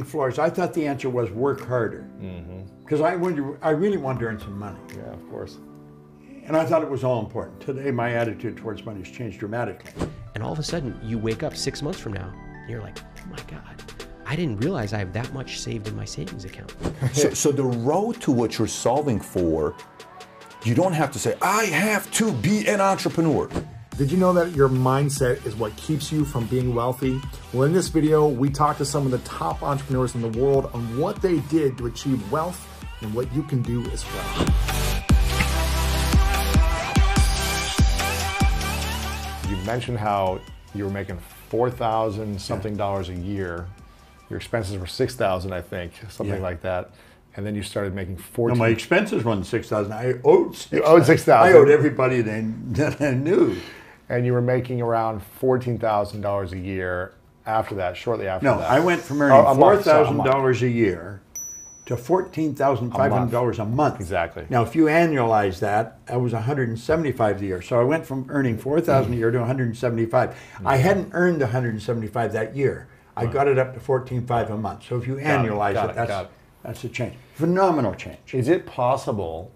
floors, I thought the answer was work harder. Because I really wanted to earn some money. Yeah, of course. And I thought it was all important. Today, my attitude towards money has changed dramatically. And all of a sudden, you wake up 6 months from now, and you're like, oh my God, I didn't realize I have that much saved in my savings account. So the road to what you're solving for, you don't have to say, I have to be an entrepreneur. Did you know that your mindset is what keeps you from being wealthy? Well, in this video, we talked to some of the top entrepreneurs in the world on what they did to achieve wealth and what you can do as well. You mentioned how you were making $4,000 something dollars a year. Your expenses were $6,000, I think, something like that. And then you started making $14,000. No, my expenses were $6,000. I owed $6,000. You owed $6,000. I owed everybody that I knew. And you were making around $14,000 a year after that, shortly after that. No, I went from earning $4,000 a year to $14,500 a month. Exactly. Now, if you annualize that, that was $175 a year. So I went from earning $4,000 a year to $175. I hadn't earned $175 that year. I got it up to $14,500 a month. So if you annualize it, that's a change. Phenomenal change. Is it possible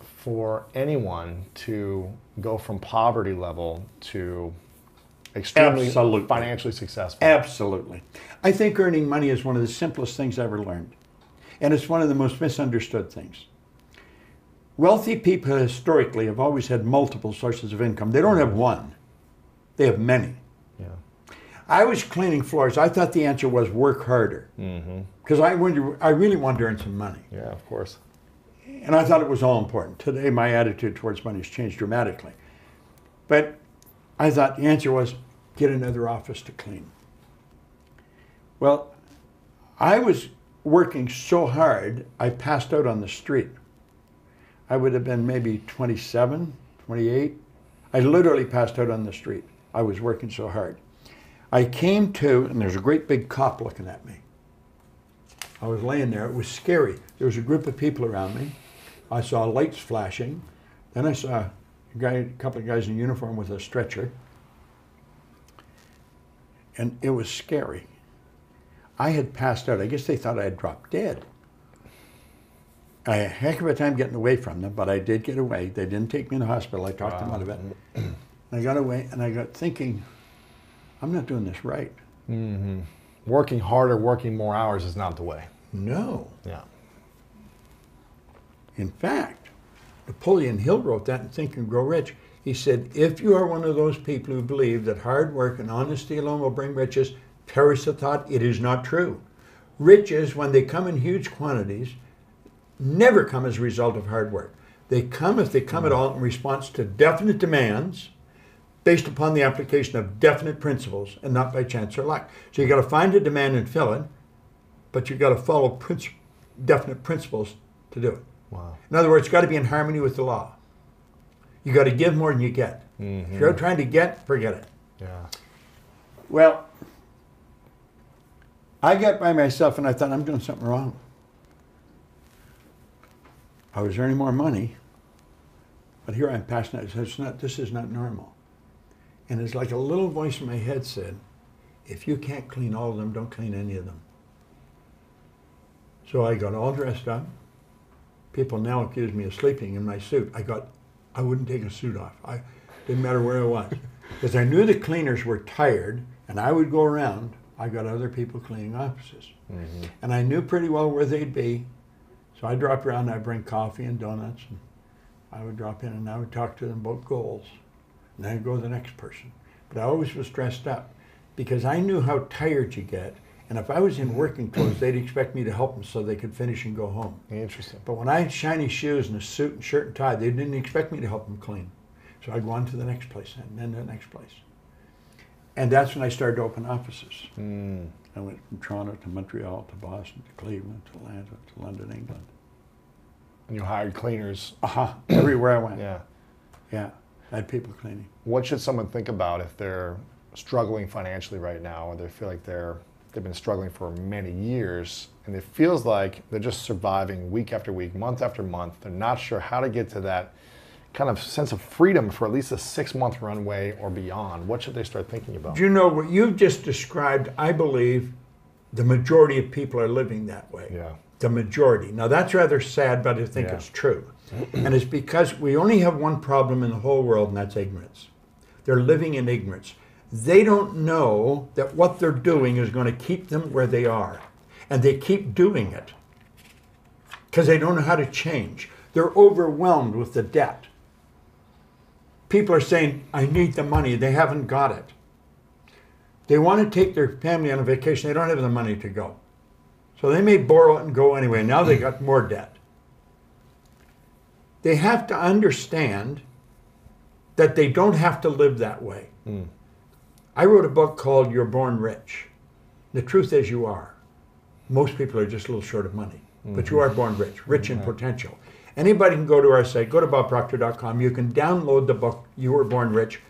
for anyone to go from poverty level to extremely financially successful? Absolutely. I think earning money is one of the simplest things I ever learned. And it's one of the most misunderstood things. Wealthy people historically have always had multiple sources of income. They don't have one. They have many. Yeah. I was cleaning floors. I thought the answer was work harder. Because I really wanted to earn some money. Yeah, of course. And I thought it was all important. Today, my attitude towards money has changed dramatically. But I thought the answer was get another office to clean. Well, I was working so hard, I passed out on the street. I would have been maybe 27, 28. I literally passed out on the street. I was working so hard. I came to, and there's a great big cop looking at me. I was laying there. It was scary. There was a group of people around me. I saw lights flashing. Then I saw a couple of guys in uniform with a stretcher. And it was scary. I had passed out. I guess they thought I had dropped dead. I had a heck of a time getting away from them, but I did get away. They didn't take me in the hospital. I talked them out of it. And I got away, and I got thinking, I'm not doing this right. Working harder, working more hours is not the way. No. Yeah. In fact, Napoleon Hill wrote that in Think and Grow Rich. He said, if you are one of those people who believe that hard work and honesty alone will bring riches, perish the thought, it is not true. Riches, when they come in huge quantities, never come as a result of hard work. They come, if they come at all, in response to definite demands based upon the application of definite principles and not by chance or luck. So you got to find a demand and fill it, but you got to follow definite principles to do it. Wow. In other words, it's got to be in harmony with the law. You got to give more than you get. If you're trying to get, forget it. Yeah. Well, I got by myself and I thought, I'm doing something wrong. I was earning more money, but here I'm passing out. This is not normal. And it's like a little voice in my head said, if you can't clean all of them, don't clean any of them. So I got all dressed up. People now accuse me of sleeping in my suit. I wouldn't take a suit off. Didn't matter where I was. Because I knew the cleaners were tired, and I would go around. I got other people cleaning offices. And I knew pretty well where they'd be. So I'd drop around, I'd bring coffee and donuts, and I would drop in and I would talk to them about goals. And then I'd go to the next person. But I always was dressed up because I knew how tired you get. And if I was in working clothes, they'd expect me to help them so they could finish and go home. Interesting. But when I had shiny shoes and a suit and shirt and tie, they didn't expect me to help them clean. So I'd go on to the next place and then the next place. And that's when I started to open offices. I went from Toronto to Montreal to Boston to Cleveland to Atlanta to London, England. And you hired cleaners. Everywhere I went. Yeah. Yeah. I had people cleaning. What should someone think about if they're struggling financially right now, or they feel like they've been struggling for many years, and it feels like they're just surviving week after week, month after month. They're not sure how to get to that kind of sense of freedom for at least a 6-month runway or beyond. What should they start thinking about? Do you know what you've just described, I believe, The majority of people are living that way. Yeah. The majority. Now that's rather sad, but I think it's true. And it's because we only have one problem in the whole world, and that's ignorance. They're living in ignorance. They don't know that what they're doing is going to keep them where they are. And they keep doing it because they don't know how to change. They're overwhelmed with the debt. People are saying, I need the money. They haven't got it. They want to take their family on a vacation. They don't have the money to go. So they may borrow it and go anyway. Now they got more debt. They have to understand that they don't have to live that way. I wrote a book called You're Born Rich. The truth is you are. Most people are just a little short of money, but you are born rich, rich in potential. Anybody can go to our site, go to bobproctor.com. You can download the book, You Were Born Rich,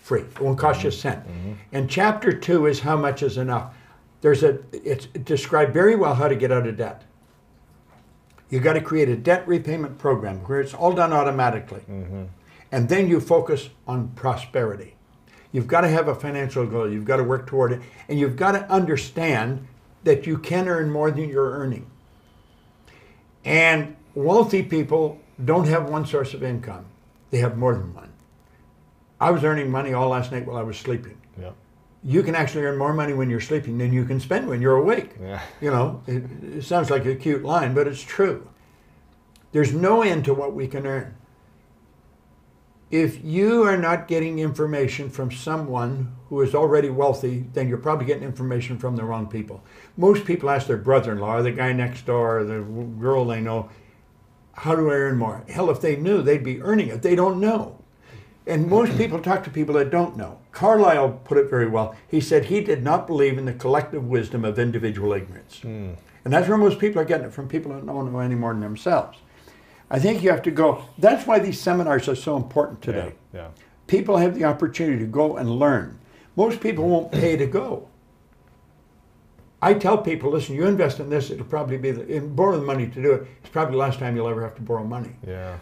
free. It won't cost you a cent. And chapter 2 is how much is enough. It's described very well how to get out of debt. You got to create a debt repayment program where it's all done automatically. And then you focus on prosperity. You've got to have a financial goal. You've got to work toward it. And you've got to understand that you can earn more than you're earning. And wealthy people don't have one source of income. They have more than one. I was earning money all last night while I was sleeping. Yeah. You can actually earn more money when you're sleeping than you can spend when you're awake. Yeah. You know, it sounds like a cute line, but it's true. There's no end to what we can earn. If you are not getting information from someone who is already wealthy, then you're probably getting information from the wrong people. Most people ask their brother-in-law, or the guy next door, or the girl they know, how do I earn more? Hell, if they knew, they'd be earning it. They don't know. And most people talk to people that don't know. Carlyle put it very well. He said he did not believe in the collective wisdom of individual ignorance. And that's where most people are getting it, from people that don't know any more than themselves. I think you have to go. That's why these seminars are so important today. Yeah. People have the opportunity to go and learn. Most people won't pay to go. I tell people, listen, you invest in this, it'll probably be, borrow the money to do it. It's probably the last time you'll ever have to borrow money. Yeah.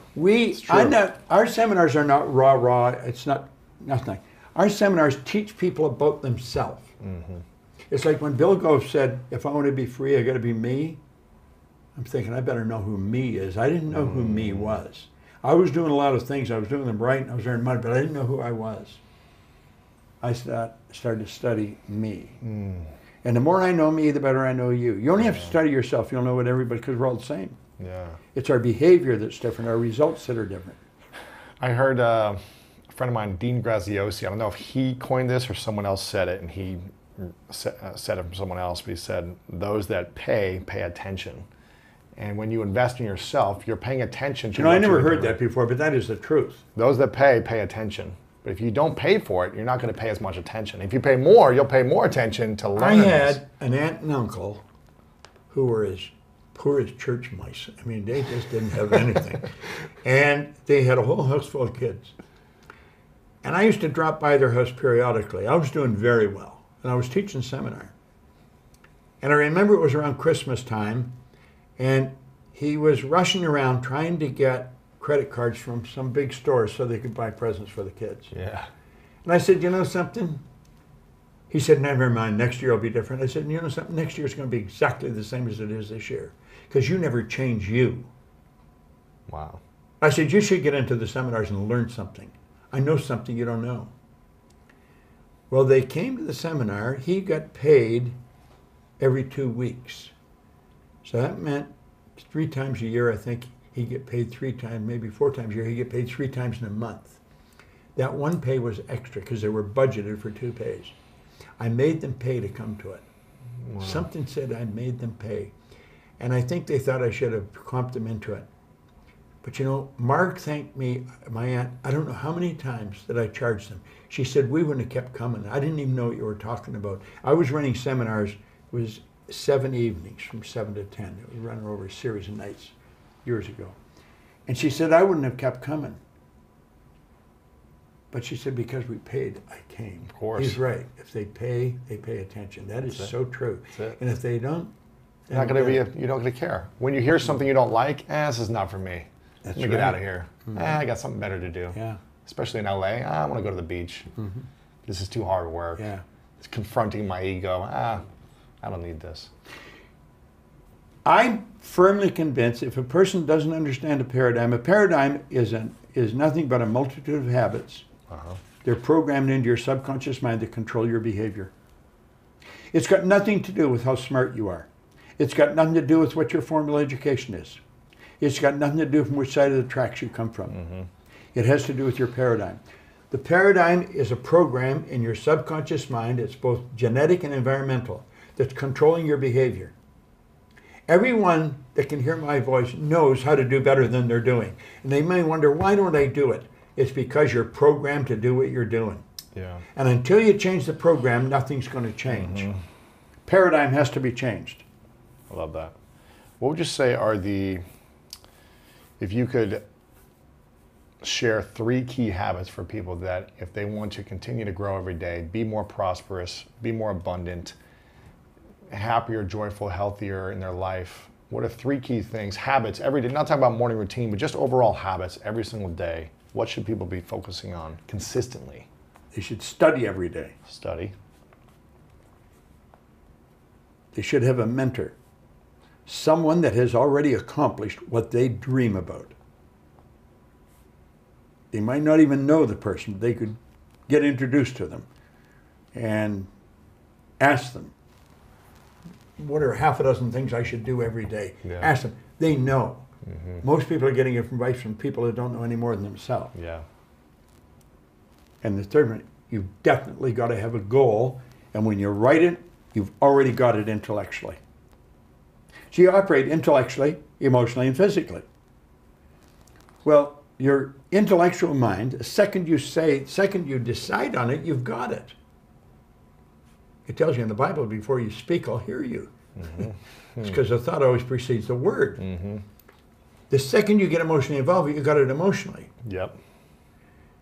Our seminars are not raw. It's not nothing. Our seminars teach people about themselves. It's like when Bill Gove said, if I want to be free, I got to be me. I'm thinking, I better know who me is. I didn't know who me was. I was doing a lot of things. I was doing them right, and I was earning money, but I didn't know who I was. I started to study me. And the more I know me, the better I know you. You only have to study yourself. You'll know what everybody, because we're all the same. Yeah. It's our behavior that's different, our results that are different. I heard a friend of mine, Dean Graziosi, I don't know if he coined this or someone else said it, and he said it from someone else, but he said, those that pay attention. And when you invest in yourself, you're paying attention to I never heard that before, but that is the truth. Those that pay attention. But if you don't pay for it, you're not going to pay as much attention. If you pay more, you'll pay more attention to learn. I had an aunt and uncle who were as poor as church mice. I mean, they just didn't have anything. And they had a whole house full of kids. And I used to drop by their house periodically. I was doing very well, and I was teaching seminar. And I remember it was around Christmas time, and he was rushing around trying to get credit cards from some big stores so they could buy presents for the kids. Yeah. And I said, you know something? He said, never mind, next year will be different. I said, you know something? Next year is going to be exactly the same as it is this year, because you never change you. Wow. I said, you should get into the seminars and learn something. I know something you don't know. Well, they came to the seminar. He got paid every 2 weeks. So that meant 3 times a year, I think, he'd get paid 3 times, maybe 4 times a year. He'd get paid 3 times in a month. That one pay was extra because they were budgeted for 2 pays. I made them pay to come to it. Wow. Something said I made them pay. And I think they thought I should have comped them into it. But you know, Mark thanked me, my aunt, I don't know how many times that I charged them. She said, we wouldn't have kept coming. I didn't even know what you were talking about. I was running seminars, it was 7 evenings from 7 to 10. It was running over a series of nights years ago. And she said, I wouldn't have kept coming. But she said, because we paid, I came. Of course. He's right. If they pay attention. That is so true. And if they don't, you're not going to be, you don't going to care. When you hear something you don't like, this is not for me. Let me get out of here. I got something better to do. Yeah. Especially in LA, I want to go to the beach. This is too hard work. Yeah. It's confronting my ego. I I don't need this. I'm firmly convinced if a person doesn't understand a paradigm is nothing but a multitude of habits. They're programmed into your subconscious mind to control your behavior. It's got nothing to do with how smart you are. It's got nothing to do with what your formal education is. It's got nothing to do from which side of the tracks you come from. It has to do with your paradigm. The paradigm is a program in your subconscious mind. It's both genetic and environmental that's controlling your behavior. Everyone that can hear my voice knows how to do better than they're doing. And they may wonder, why don't I do it? It's because you're programmed to do what you're doing. Yeah. And until you change the program, nothing's going to change. Paradigm has to be changed. I love that. What would you say are if you could share 3 key habits for people that if they want to continue to grow every day, be more prosperous, be more abundant, happier, joyful, healthier in their life, what are 3 key things, habits every day, not talking about morning routine, but just overall habits every single day? What should people be focusing on consistently? They should study every day. Study. They should have a mentor. Someone that has already accomplished what they dream about. They might not even know the person, but they could get introduced to them and ask them, what are half a dozen things I should do every day? Yeah. Ask them. They know. Most people are getting advice from people that don't know any more than themselves. Yeah. And the third one, you've definitely got to have a goal, and when you write it, you've already got it intellectually. So you operate intellectually, emotionally, and physically. Well, your intellectual mind, the second you decide on it, you've got it. It tells you in the Bible, before you speak, I'll hear you. It's because the thought always precedes the word. The second you get emotionally involved, you've got it emotionally. Yep.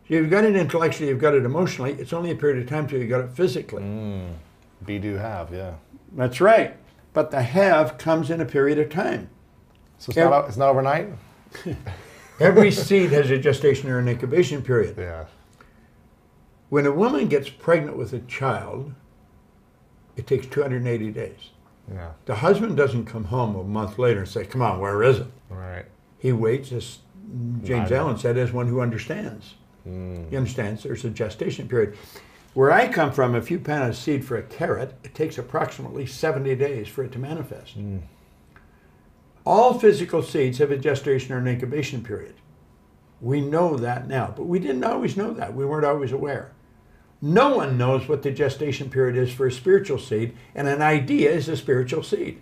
So you've got it intellectually, you've got it emotionally. It's only a period of time till you got it physically. Be, do, have, yeah. That's right. But the have comes in a period of time. So it's not overnight? Every seed has a gestation or an incubation period. Yeah. When a woman gets pregnant with a child, it takes 280 days. Yeah. The husband doesn't come home a month later and say, come on, where is it? Right. He waits, as James Allen said, as one who understands. He understands there's a gestation period. Where I come from, if you plant a seed for a carrot, it takes approximately 70 days for it to manifest. All physical seeds have a gestation or an incubation period. We know that now, but we didn't always know that. We weren't always aware. No one knows what the gestation period is for a spiritual seed, and an idea is a spiritual seed.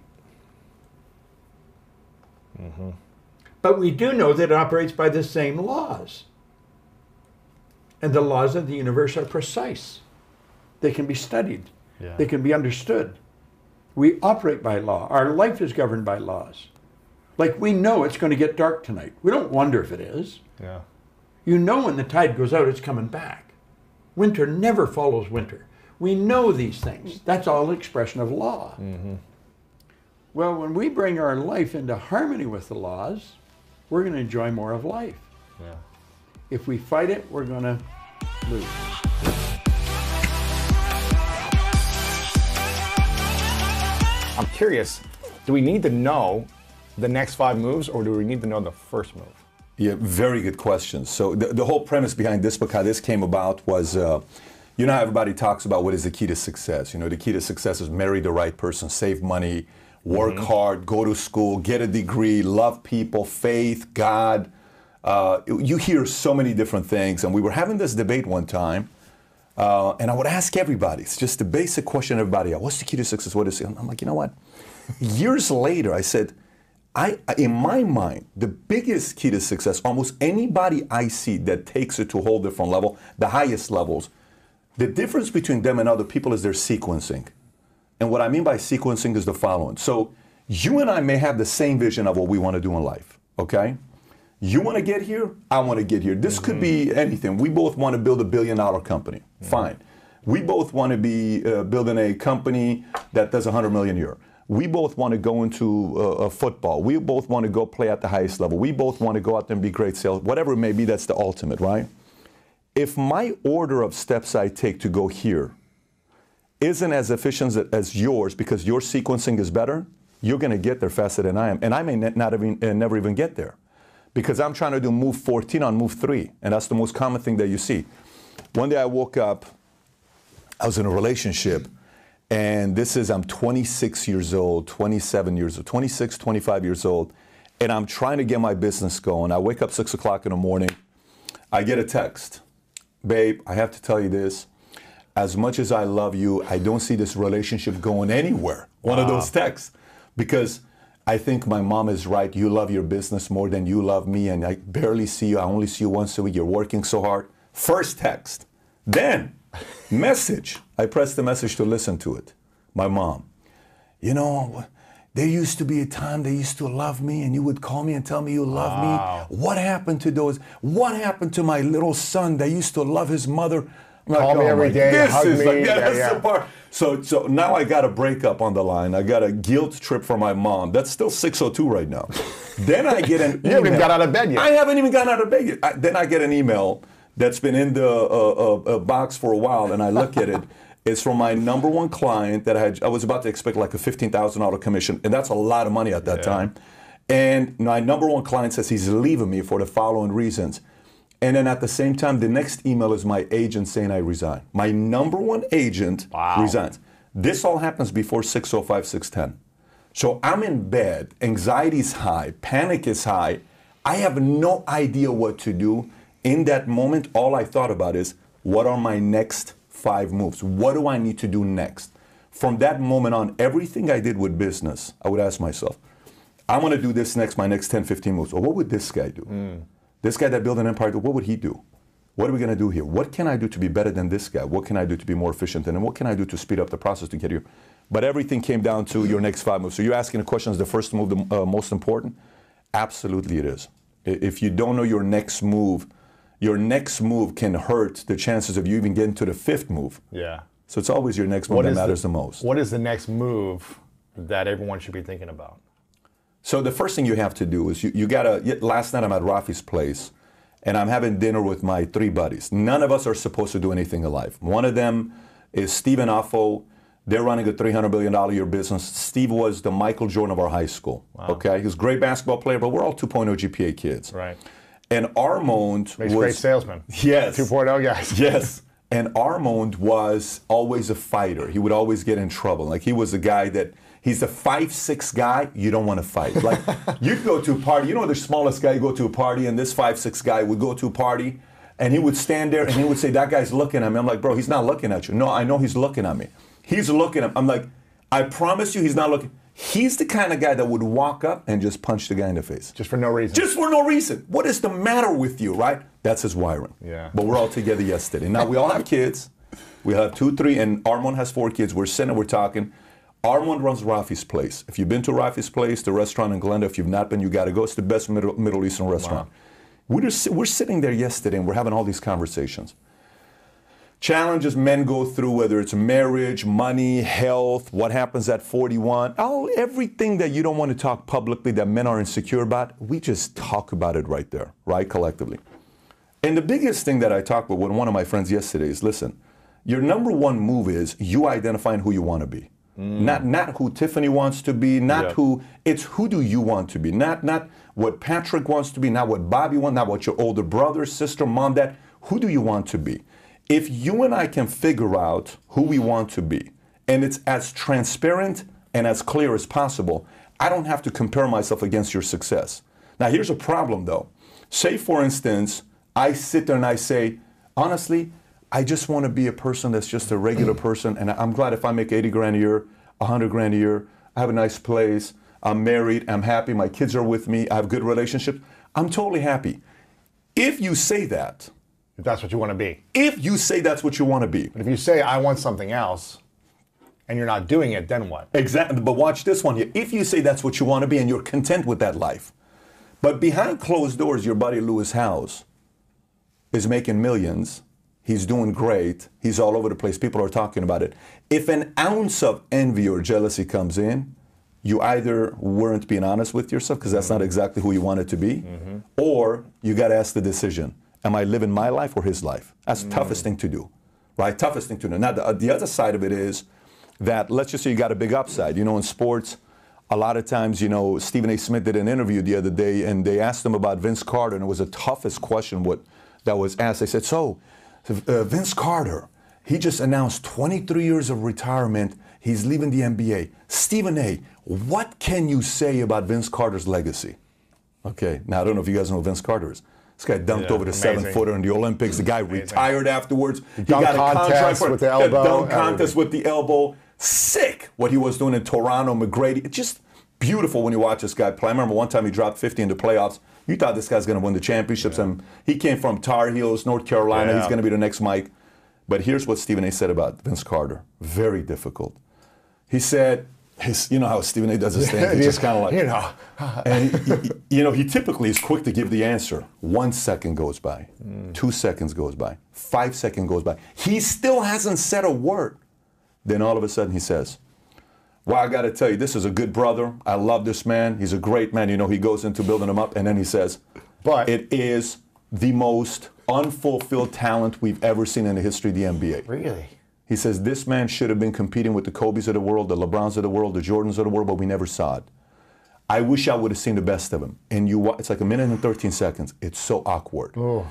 But we do know that it operates by the same laws. And the laws of the universe are precise. They can be studied. Yeah. They can be understood. We operate by law. Our life is governed by laws. Like we know it's going to get dark tonight. We don't wonder if it is. Yeah. You know when the tide goes out, it's coming back. Winter never follows winter. We know these things. That's all expression of law. Well, when we bring our life into harmony with the laws, we're going to enjoy more of life. Yeah. If we fight it, we're going to lose. I'm curious, do we need to know the next 5 moves, or do we need to know the first move? Yeah, very good question. So the whole premise behind this book, how this came about was, you know how everybody talks about what is the key to success. You know, the key to success is marry the right person, save money, work hard, go to school, get a degree, love people, faith, God. You hear so many different things, and we were having this debate one time, and I would ask everybody, it's just the basic question everybody, what's the key to success? What is it? I'm like, you know what? Years later, I said, in my mind, the biggest key to success, almost anybody I see that takes it to a whole different level, the highest levels, the difference between them and other people is their sequencing. And what I mean by sequencing is the following. So you and I may have the same vision of what we want to do in life, okay? You want to get here, I want to get here. This could be anything. We both want to build a $1 billion company. Fine. We both want to be building a company that does 100 million a year. We both want to go into football. We both want to go play at the highest level. We both want to go out there and be great sales. Whatever it may be, that's the ultimate, right? If my order of steps I take to go here isn't as efficient as yours because your sequencing is better, you're going to get there faster than I am. And I may never even get there because I'm trying to do move 14 on move 3. And that's the most common thing that you see. One day I woke up, I was in a relationship, and I'm 26 years old, 27 years old, 26, 25 years old, and I'm trying to get my business going. I wake up 6 o'clock in the morning, I get a text. Babe, I have to tell you this. As much as I love you, I don't see this relationship going anywhere. One of those texts. Because I think my mom is right. You love your business more than you love me, and I barely see you. I only see you once a week. You're working so hard. First text. Then, message. I pressed the message to listen to it. My mom. You know, there used to be a time they used to love me, and you would call me and tell me you love me. What happened to those? What happened to my little son that used to love his mother? I'm Call me every day, hug me. That's the part. So now I got a breakup on the line. I got a guilt trip from my mom. That's still 6:02 right now. Then I get an email. You haven't even got out of bed yet. I haven't even gotten out of bed yet. Then I get an email that's been in the box for a while, and I look at it. It's from my number one client that I was about to expect like a $15,000 commission, and that's a lot of money at that time. And my number one client says he's leaving me for the following reasons. And then at the same time, the next email is my agent saying I resign. My number one agent resigns. This all happens before 6:05, 6:10. So I'm in bed, anxiety is high, panic is high. I have no idea what to do. In that moment, all I thought about is, what are my next 5 moves? What do I need to do next? From that moment on, everything I did with business, I would ask myself, I'm going to do this next, my next 10, 15 moves. Or what would this guy do? This guy that built an empire, what would he do? What are we going to do here? What can I do to be better than this guy? What can I do to be more efficient? And what can I do to speed up the process to get here? But everything came down to your next 5 moves. So you're asking the question, is the first move the most important? Absolutely it is. If you don't know your next move can hurt the chances of you even getting to the 5th move. Yeah. So it's always your next move that matters the most. What is the next move that everyone should be thinking about? So the first thing you have to do is you gotta, last night I'm at Rafi's place and I'm having dinner with my 3 buddies. None of us are supposed to do anything in life. One of them is Steve and Affo. They're running a $300 billion a year business. Steve was the Michael Jordan of our high school. Wow. Okay, he was a great basketball player, but we're all 2.0 GPA kids. Right. And Armand was great salesman. Yes. 2.0 guys. Yes. And Armand was always a fighter. He would always get in trouble. Like he was a guy that, he's a 5'6" guy, you don't want to fight. Like you'd go to a party, you know the smallest guy, you go to a party and this 5'6" guy would go to a party and he would stand there and he would say, that guy's looking at me. I'm like, bro, he's not looking at you. No, I know he's looking at me. He's looking at me. I'm like, I promise you he's not looking. He's the kind of guy that would walk up and just punch the guy in the face. Just for no reason. Just for no reason. What is the matter with you, right? That's his wiring. Yeah. But we're all together yesterday. Now we all have kids. We have 2, 3, and Armand has 4 kids. We're sitting, we're talking. Armand runs Rafi's Place. If you've been to Rafi's Place, the restaurant in Glendale, if you've not been, you got to go. It's the best Middle Eastern restaurant. Wow. We're sitting there yesterday and we're having all these conversations. Challenges men go through, whether it's marriage, money, health, what happens at 41, everything that you don't want to talk publicly that men are insecure about, we just talk about it right there, right, collectively. And the biggest thing that I talked with one of my friends yesterday is, listen, your number one move is you identifying who you want to be. Not who Tiffany wants to be, it's who do you want to be. Not what Patrick wants to be, not what Bobby wants, not what your older brother, sister, mom, dad, who do you want to be? If you and I can figure out who we want to be, and it's as transparent and as clear as possible, I don't have to compare myself against your success. Now here's a problem though. Say for instance, I sit there and I say, honestly, I just want to be a person that's just a regular person, and I'm glad if I make 80 grand a year, 100 grand a year, I have a nice place, I'm married, I'm happy, my kids are with me, I have good relationships, I'm totally happy. If you say that, if that's what you want to be. If you say that's what you want to be. But if you say, I want something else, and you're not doing it, then what? Exactly, but watch this one here. If you say that's what you want to be and you're content with that life, but behind closed doors, your buddy Lewis Howes is making millions, he's doing great, he's all over the place, people are talking about it. If an ounce of envy or jealousy comes in, you either weren't being honest with yourself, because that's not exactly who you wanted to be, or you got to ask the decision. Am I living my life or his life? That's the toughest thing to do, right? Toughest thing to know. Now, the other side of it is that, let's just say you got a big upside. You know, in sports, a lot of times, you know, Stephen A. Smith did an interview the other day, and they asked him about Vince Carter, and it was the toughest question that was asked. They said, so, Vince Carter, he just announced 23 years of retirement. He's leaving the NBA. Stephen A., what can you say about Vince Carter's legacy? Okay, now I don't know if you guys know who Vince Carter is. This guy dunked over the 7-footer in the Olympics. The guy retired afterwards. He got a contract for with the elbow. Dunk contest with the elbow. Sick what he was doing in Toronto, McGrady. It's just beautiful when you watch this guy play. I remember one time he dropped 50 in the playoffs. You thought this guy's going to win the championships, and he came from Tar Heels, North Carolina. He's going to be the next Mike. But here's what Stephen A. said about Vince Carter. Very difficult. He said, you know how Stephen A. does his thing. He's just kind of like, you know. And you know, he typically is quick to give the answer. 1 second goes by, 2 seconds goes by, 5 seconds goes by. He still hasn't said a word. Then all of a sudden he says, well, I got to tell you, this is a good brother. I love this man. He's a great man. You know, he goes into building him up, and then he says, but it is the most unfulfilled talent we've ever seen in the history of the NBA. Really? He says, this man should have been competing with the Kobes of the world, the LeBrons of the world, the Jordans of the world, but we never saw it. I wish I would have seen the best of him. And it's like 1 minute and 13 seconds. It's so awkward. Oh.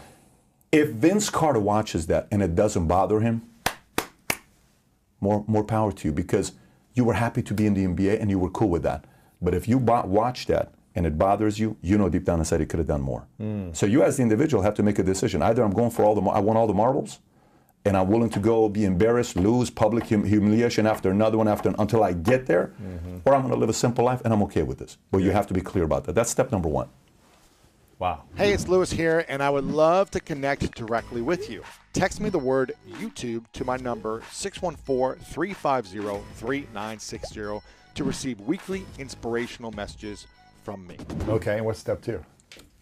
If Vince Carter watches that and it doesn't bother him, more power to you, because you were happy to be in the NBA and you were cool with that. But if you watch that and it bothers you, you know deep down inside you could have done more. So you as the individual have to make a decision. Either I'm going for I want all the marbles, and I'm willing to go be embarrassed, lose, public humiliation after another one until I get there, or I'm going to live a simple life and I'm okay with this. But you have to be clear about that. That's step number one. Wow. Hey, it's Lewis here, and I would love to connect directly with you. Text me the word YouTube to my number 614-350-3960 to receive weekly inspirational messages from me. Okay, and what's step 2?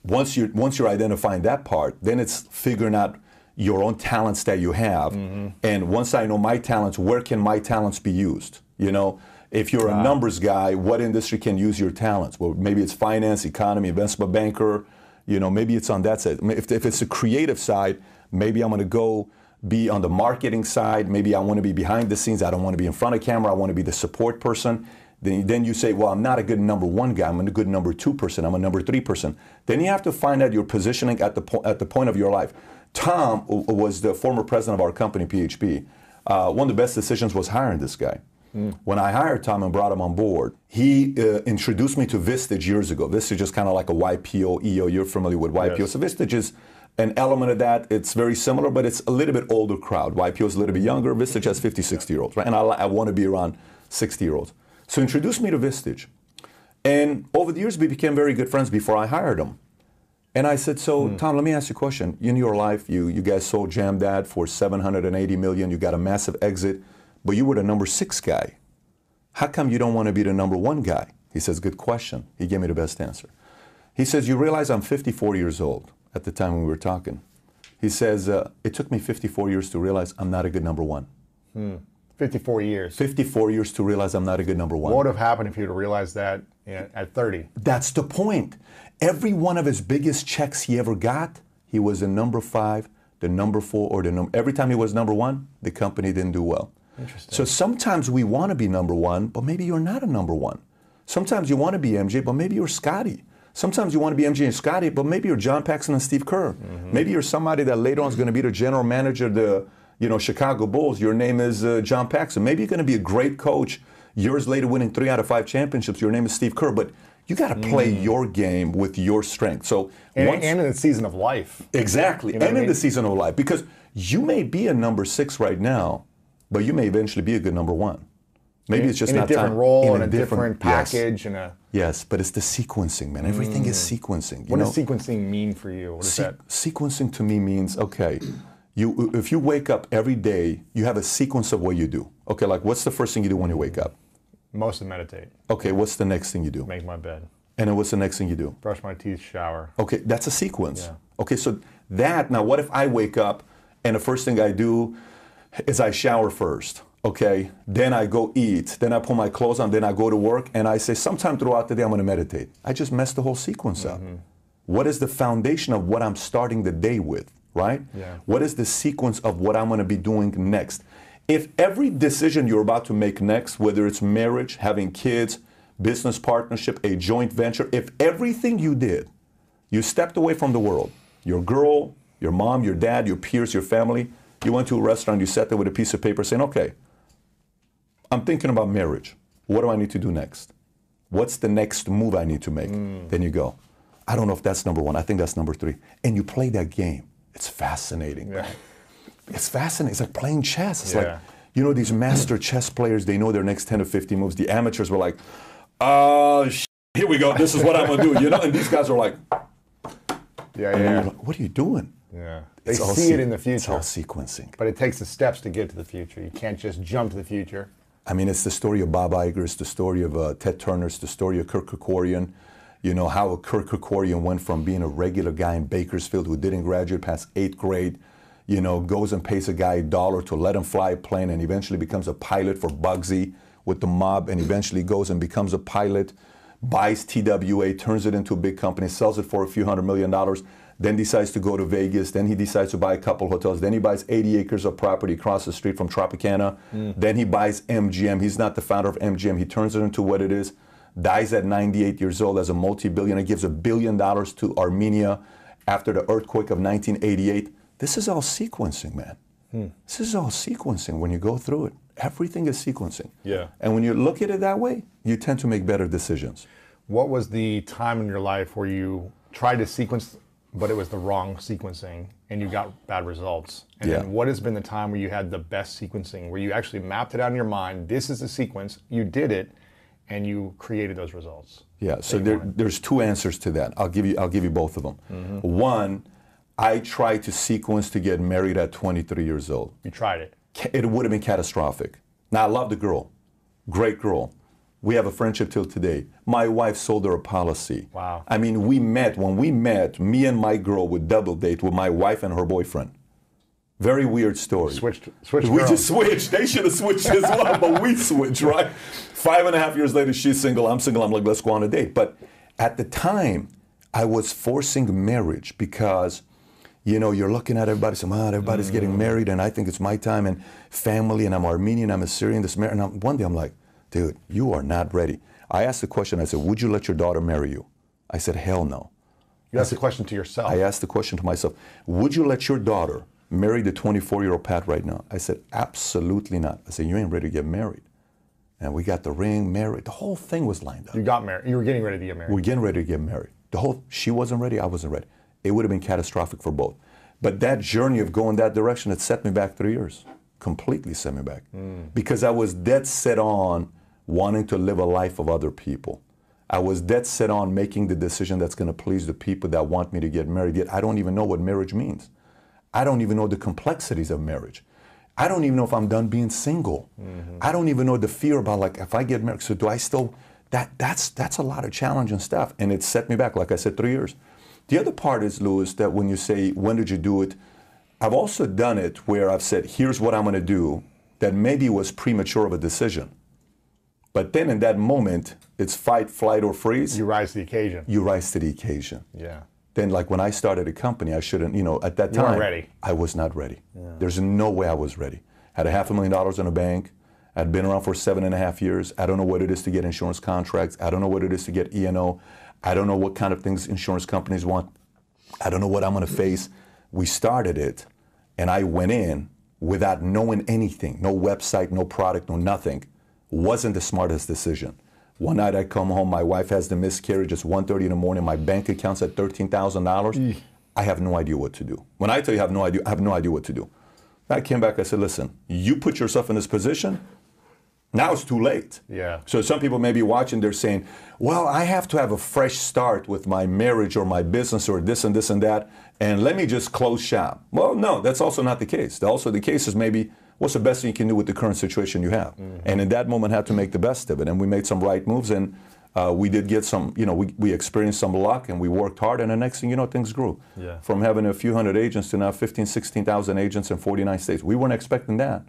Once you're identifying that part, then it's figuring out your own talents that you have. And once I know my talents, where can my talents be used? You know, if you're a numbers guy, what industry can use your talents? Well, maybe it's finance, economy, investment banker. You know, maybe it's on that side. If it's a creative side, maybe I'm going to go be on the marketing side. Maybe I want to be behind the scenes. I don't want to be in front of camera. I want to be the support person. Then you say, well, I'm not a good number 1 guy. I'm a good number 2 person. I'm a number 3 person. Then you have to find out your positioning at the point of your life. Tom was the former president of our company, PHP. One of the best decisions was hiring this guy. When I hired Tom and brought him on board, he introduced me to Vistage years ago. Vistage is kind of like a YPO, EO. You're familiar with YPO. Yes. So Vistage is an element of that. It's very similar, but it's a little bit older crowd. YPO is a little bit younger. Vistage has 50, 60-year-olds, right? And I want to be around 60-year-olds. So introduced me to Vistage. And over the years, we became very good friends before I hired him. And I said, so Tom, let me ask you a question. In your life, you guys sold Jam Dad for $780 million. You got a massive exit, but you were the number 6 guy. How come you don't want to be the number 1 guy? He says, good question. He gave me the best answer. He says, you realize I'm 54 years old at the time when we were talking. He says, it took me 54 years to realize I'm not a good number 1. 54 years. 54 years to realize I'm not a good number 1. What would have happened if you'd have realized that at 30? That's the point. Every one of his biggest checks he ever got, he was the number 5, the number 4, or the number. Every time he was number 1, the company didn't do well. Interesting. So sometimes we want to be number 1, but maybe you're not a number 1. Sometimes you want to be MJ, but maybe you're Scotty. Sometimes you want to be MJ and Scotty, but maybe you're John Paxson and Steve Kerr. Maybe you're somebody that later on is going to be the general manager of the Chicago Bulls. Your name is John Paxson. Maybe you're going to be a great coach. Years later, winning 3 out of 5 championships. Your name is Steve Kerr, but you got to play your game with your strength. So and in the season of life. Exactly, you know in the season of life, because you may be a number 6 right now, but you may eventually be a good number 1. Maybe it's just in not a different time. role, in a different package, Yes, but it's the sequencing, man. Everything is sequencing. What does sequencing mean for you? What is that? Sequencing to me means, okay, if you wake up every day, you have a sequence of what you do. Okay, like what's the first thing you do when you wake up? Mostly meditate. Okay, what's the next thing you do? Make my bed. And then what's the next thing you do? Brush my teeth, shower. Okay, that's a sequence. Yeah. Okay, so now what if I wake up and the first thing I do is I shower first? Okay, then I go eat, then I put my clothes on, then I go to work, and I say sometime throughout the day I'm going to meditate. I just messed the whole sequence up. What is the foundation of what I'm starting the day with, right? Yeah. What is the sequence of what I'm going to be doing next? If every decision you're about to make next, whether it's marriage, having kids, business partnership, a joint venture, if everything you did, you stepped away from the world, your girl, your mom, your dad, your peers, your family, you went to a restaurant, you sat there with a piece of paper saying, okay, I'm thinking about marriage. What do I need to do next? What's the next move I need to make? Then you go, I don't know if that's number one. I think that's number three. And you play that game. It's fascinating. Yeah. It's fascinating. It's like playing chess. It's Yeah. like, you know, these master chess players, they know their next 10 or 15 moves. The amateurs were like, here we go. This is what I'm going to do. You know, and these guys are like, Yeah, and yeah. you're like, what are you doing? Yeah. They It's all see it in the future. It's all sequencing. But it takes the steps to get to the future. You can't just jump to the future. I mean, it's the story of Bob Iger, it's the story of Ted Turner, it's the story of Kirk Kerkorian. You know, how Kirk Kerkorian went from being a regular guy in Bakersfield who didn't graduate past 8th grade, you know, goes and pays a guy $1 to let him fly a plane and eventually becomes a pilot for Bugsy with the mob and eventually goes and becomes a pilot, buys TWA, turns it into a big company, sells it for a few $100 million, then decides to go to Vegas, then he decides to buy a couple hotels, then he buys 80 acres of property across the street from Tropicana, then he buys MGM. He's not the founder of MGM. He turns it into what it is, dies at 98 years old as a multi-billionaire, gives $1 billion to Armenia after the earthquake of 1988. This is all sequencing, man. This is all sequencing when you go through it. Everything is sequencing. Yeah. And when you look at it that way, you tend to make better decisions. What was the time in your life where you tried to sequence, but it was the wrong sequencing and you got bad results? And Yeah. then what has been the time where you had the best sequencing, where you actually mapped it out in your mind, this is the sequence, you did it, and you created those results? Yeah, so there's two answers to that. I'll give you both of them. One, I tried to sequence to get married at 23 years old. You tried it. It would have been catastrophic. Now, I love the girl. Great girl. We have a friendship till today. My wife sold her a policy. Wow. I mean, when we met, me and my girl would double date with my wife and her boyfriend. Very weird story. Switched We girls. just switched. They should have switched as well, but we switched, right? 5.5 years later, she's single, I'm single. I'm like, let's go on a date. But at the time, I was forcing marriage because, you know, you're looking at everybody saying, everybody's getting married, and I think it's my time, and family, and I'm Armenian, I'm Assyrian, this marriage. And one day I'm like, dude, you are not ready. I asked the question, I said, would you let your daughter marry you? I said, hell no. You asked the question to yourself. I asked the question to myself, would you let your daughter marry the 24-year-old Pat right now? I said, absolutely not. I said, you ain't ready to get married. And we got the ring, married. The whole thing was lined up. You got married. You were getting ready to get married. We're getting ready to get married. She wasn't ready, I wasn't ready. It would have been catastrophic for both. But that journey of going that direction, it set me back 3 years. Completely set me back. Because I was dead set on wanting to live a life of other people. I was dead set on making the decision that's going to please the people that want me to get married. Yet I don't even know what marriage means. I don't even know the complexities of marriage. I don't even know if I'm done being single. I don't even know the fear about, like, if I get married, so do I still, that's a lot of challenging stuff. And it set me back, like I said, 3 years. The other part is, Louis, that when you say, when did you do it? I've also done it where I've said, here's what I'm going to do, that maybe was premature of a decision. But then in that moment, it's fight, flight, or freeze. You rise to the occasion. You rise to the occasion. Yeah. Then, like when I started a company, I shouldn't, you know, at that time, weren't ready. I was not ready. There's no way I was ready. Had $500,000 in a bank. I'd been around for 7.5 years. I don't know what it is to get insurance contracts. I don't know what it is to get E&O. I don't know what kind of things insurance companies want. I don't know what I'm going to face. We started it, and I went in without knowing anything. No website, no product, no nothing. Wasn't the smartest decision. One night I come home, my wife has the miscarriage. It's 1:30 in the morning. My bank account's at $13,000. I have no idea what to do. When I tell you I have no idea what to do. I came back, I said, listen, you put yourself in this position, now it's too late. Yeah. So some people may be watching, they're saying, well, I have to have a fresh start with my marriage or my business or this and this and that, and let me just close shop. Well, no, that's also not the case. Also the case is maybe, what's the best thing you can do with the current situation you have? And in that moment, had to make the best of it. And we made some right moves, and we did get some, you know, we experienced some luck, and we worked hard, and the next thing you know, things grew. Yeah. From having a few hundred agents to now 15, 16,000 agents in 49 states. We weren't expecting that.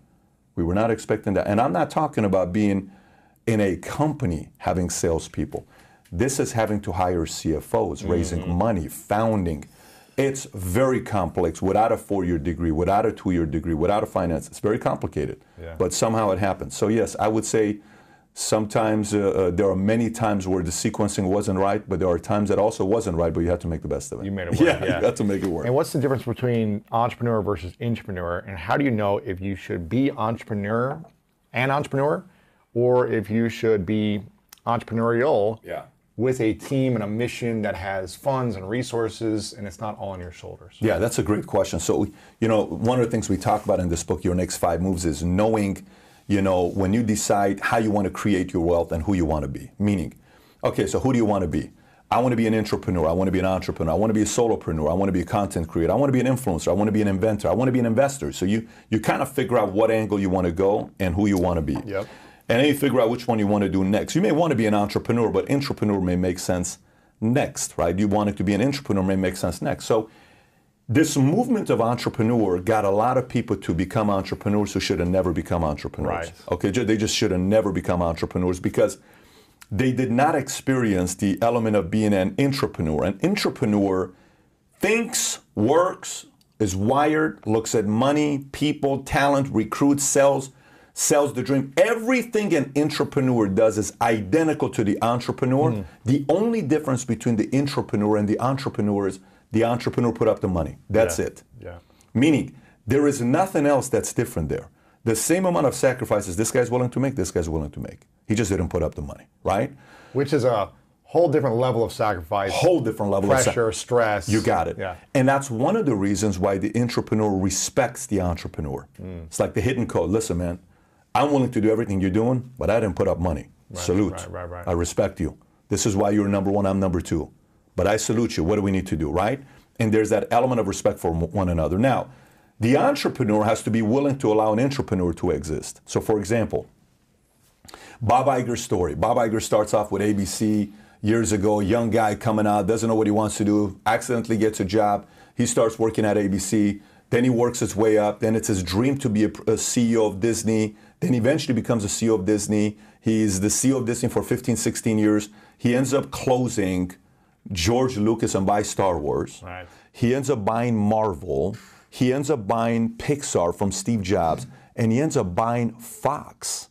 We were not expecting that. And I'm not talking about being in a company having salespeople. This is having to hire CFOs, raising money, founding, It's very complex without a 4-year degree, without a 2-year degree, without a finance. It's very complicated, but somehow it happens. So yes, I would say sometimes there are many times where the sequencing wasn't right, but there are times that also wasn't right, but you had to make the best of it. You made it work. Yeah, you had to make it work. And what's the difference between entrepreneur versus intrapreneur, and how do you know if you should be entrepreneur, or if you should be entrepreneurial with a team and a mission that has funds and resources, and it's not all on your shoulders? Yeah, that's a great question. So, one of the things we talk about in this book, Your Next 5 Moves, is knowing, when you decide how you want to create your wealth and who you want to be. Meaning, okay, so who do you want to be? I want to be an intrapreneur. I want to be an entrepreneur. I want to be a solopreneur. I want to be a content creator. I want to be an influencer. I want to be an inventor. I want to be an investor. So you kind of figure out what angle you want to go and who you want to be. Yep. And then you figure out which one you want to do next. You may want to be an entrepreneur, but intrapreneur may make sense next, right? You want it to be an intrapreneur may make sense next. So this movement of entrepreneur got a lot of people to become entrepreneurs who should have never become entrepreneurs. Right. Okay, they just should have never become entrepreneurs because they did not experience the element of being an intrapreneur. An intrapreneur thinks, works, is wired, looks at money, people, talent, recruits, sells the dream. Everything an intrapreneur does is identical to the entrepreneur. The only difference between the intrapreneur and the entrepreneur is the entrepreneur put up the money. That's it. Yeah. Meaning, there is nothing else that's different there. The same amount of sacrifices this guy's willing to make, this guy's willing to make. He just didn't put up the money, right? Which is a whole different level of sacrifice. Whole different level of pressure, stress. You got it. Yeah. And that's one of the reasons why the intrapreneur respects the entrepreneur. It's like the hidden code. Listen, man, I'm willing to do everything you're doing, but I didn't put up money. Salute. Right. I respect you. This is why you're number one, I'm number two. But I salute you. What do we need to do, right? And there's that element of respect for one another. Now, the entrepreneur has to be willing to allow an intrapreneur to exist. So, for example, Bob Iger's story. Bob Iger starts off with ABC years ago, young guy coming out, doesn't know what he wants to do, accidentally gets a job. He starts working at ABC. Then he works his way up. Then it's his dream to be a CEO of Disney. Then eventually becomes a CEO of Disney. He's the CEO of Disney for 15, 16 years. He ends up closing George Lucas and buy Star Wars. Right. He ends up buying Marvel. He ends up buying Pixar from Steve Jobs. And he ends up buying Fox.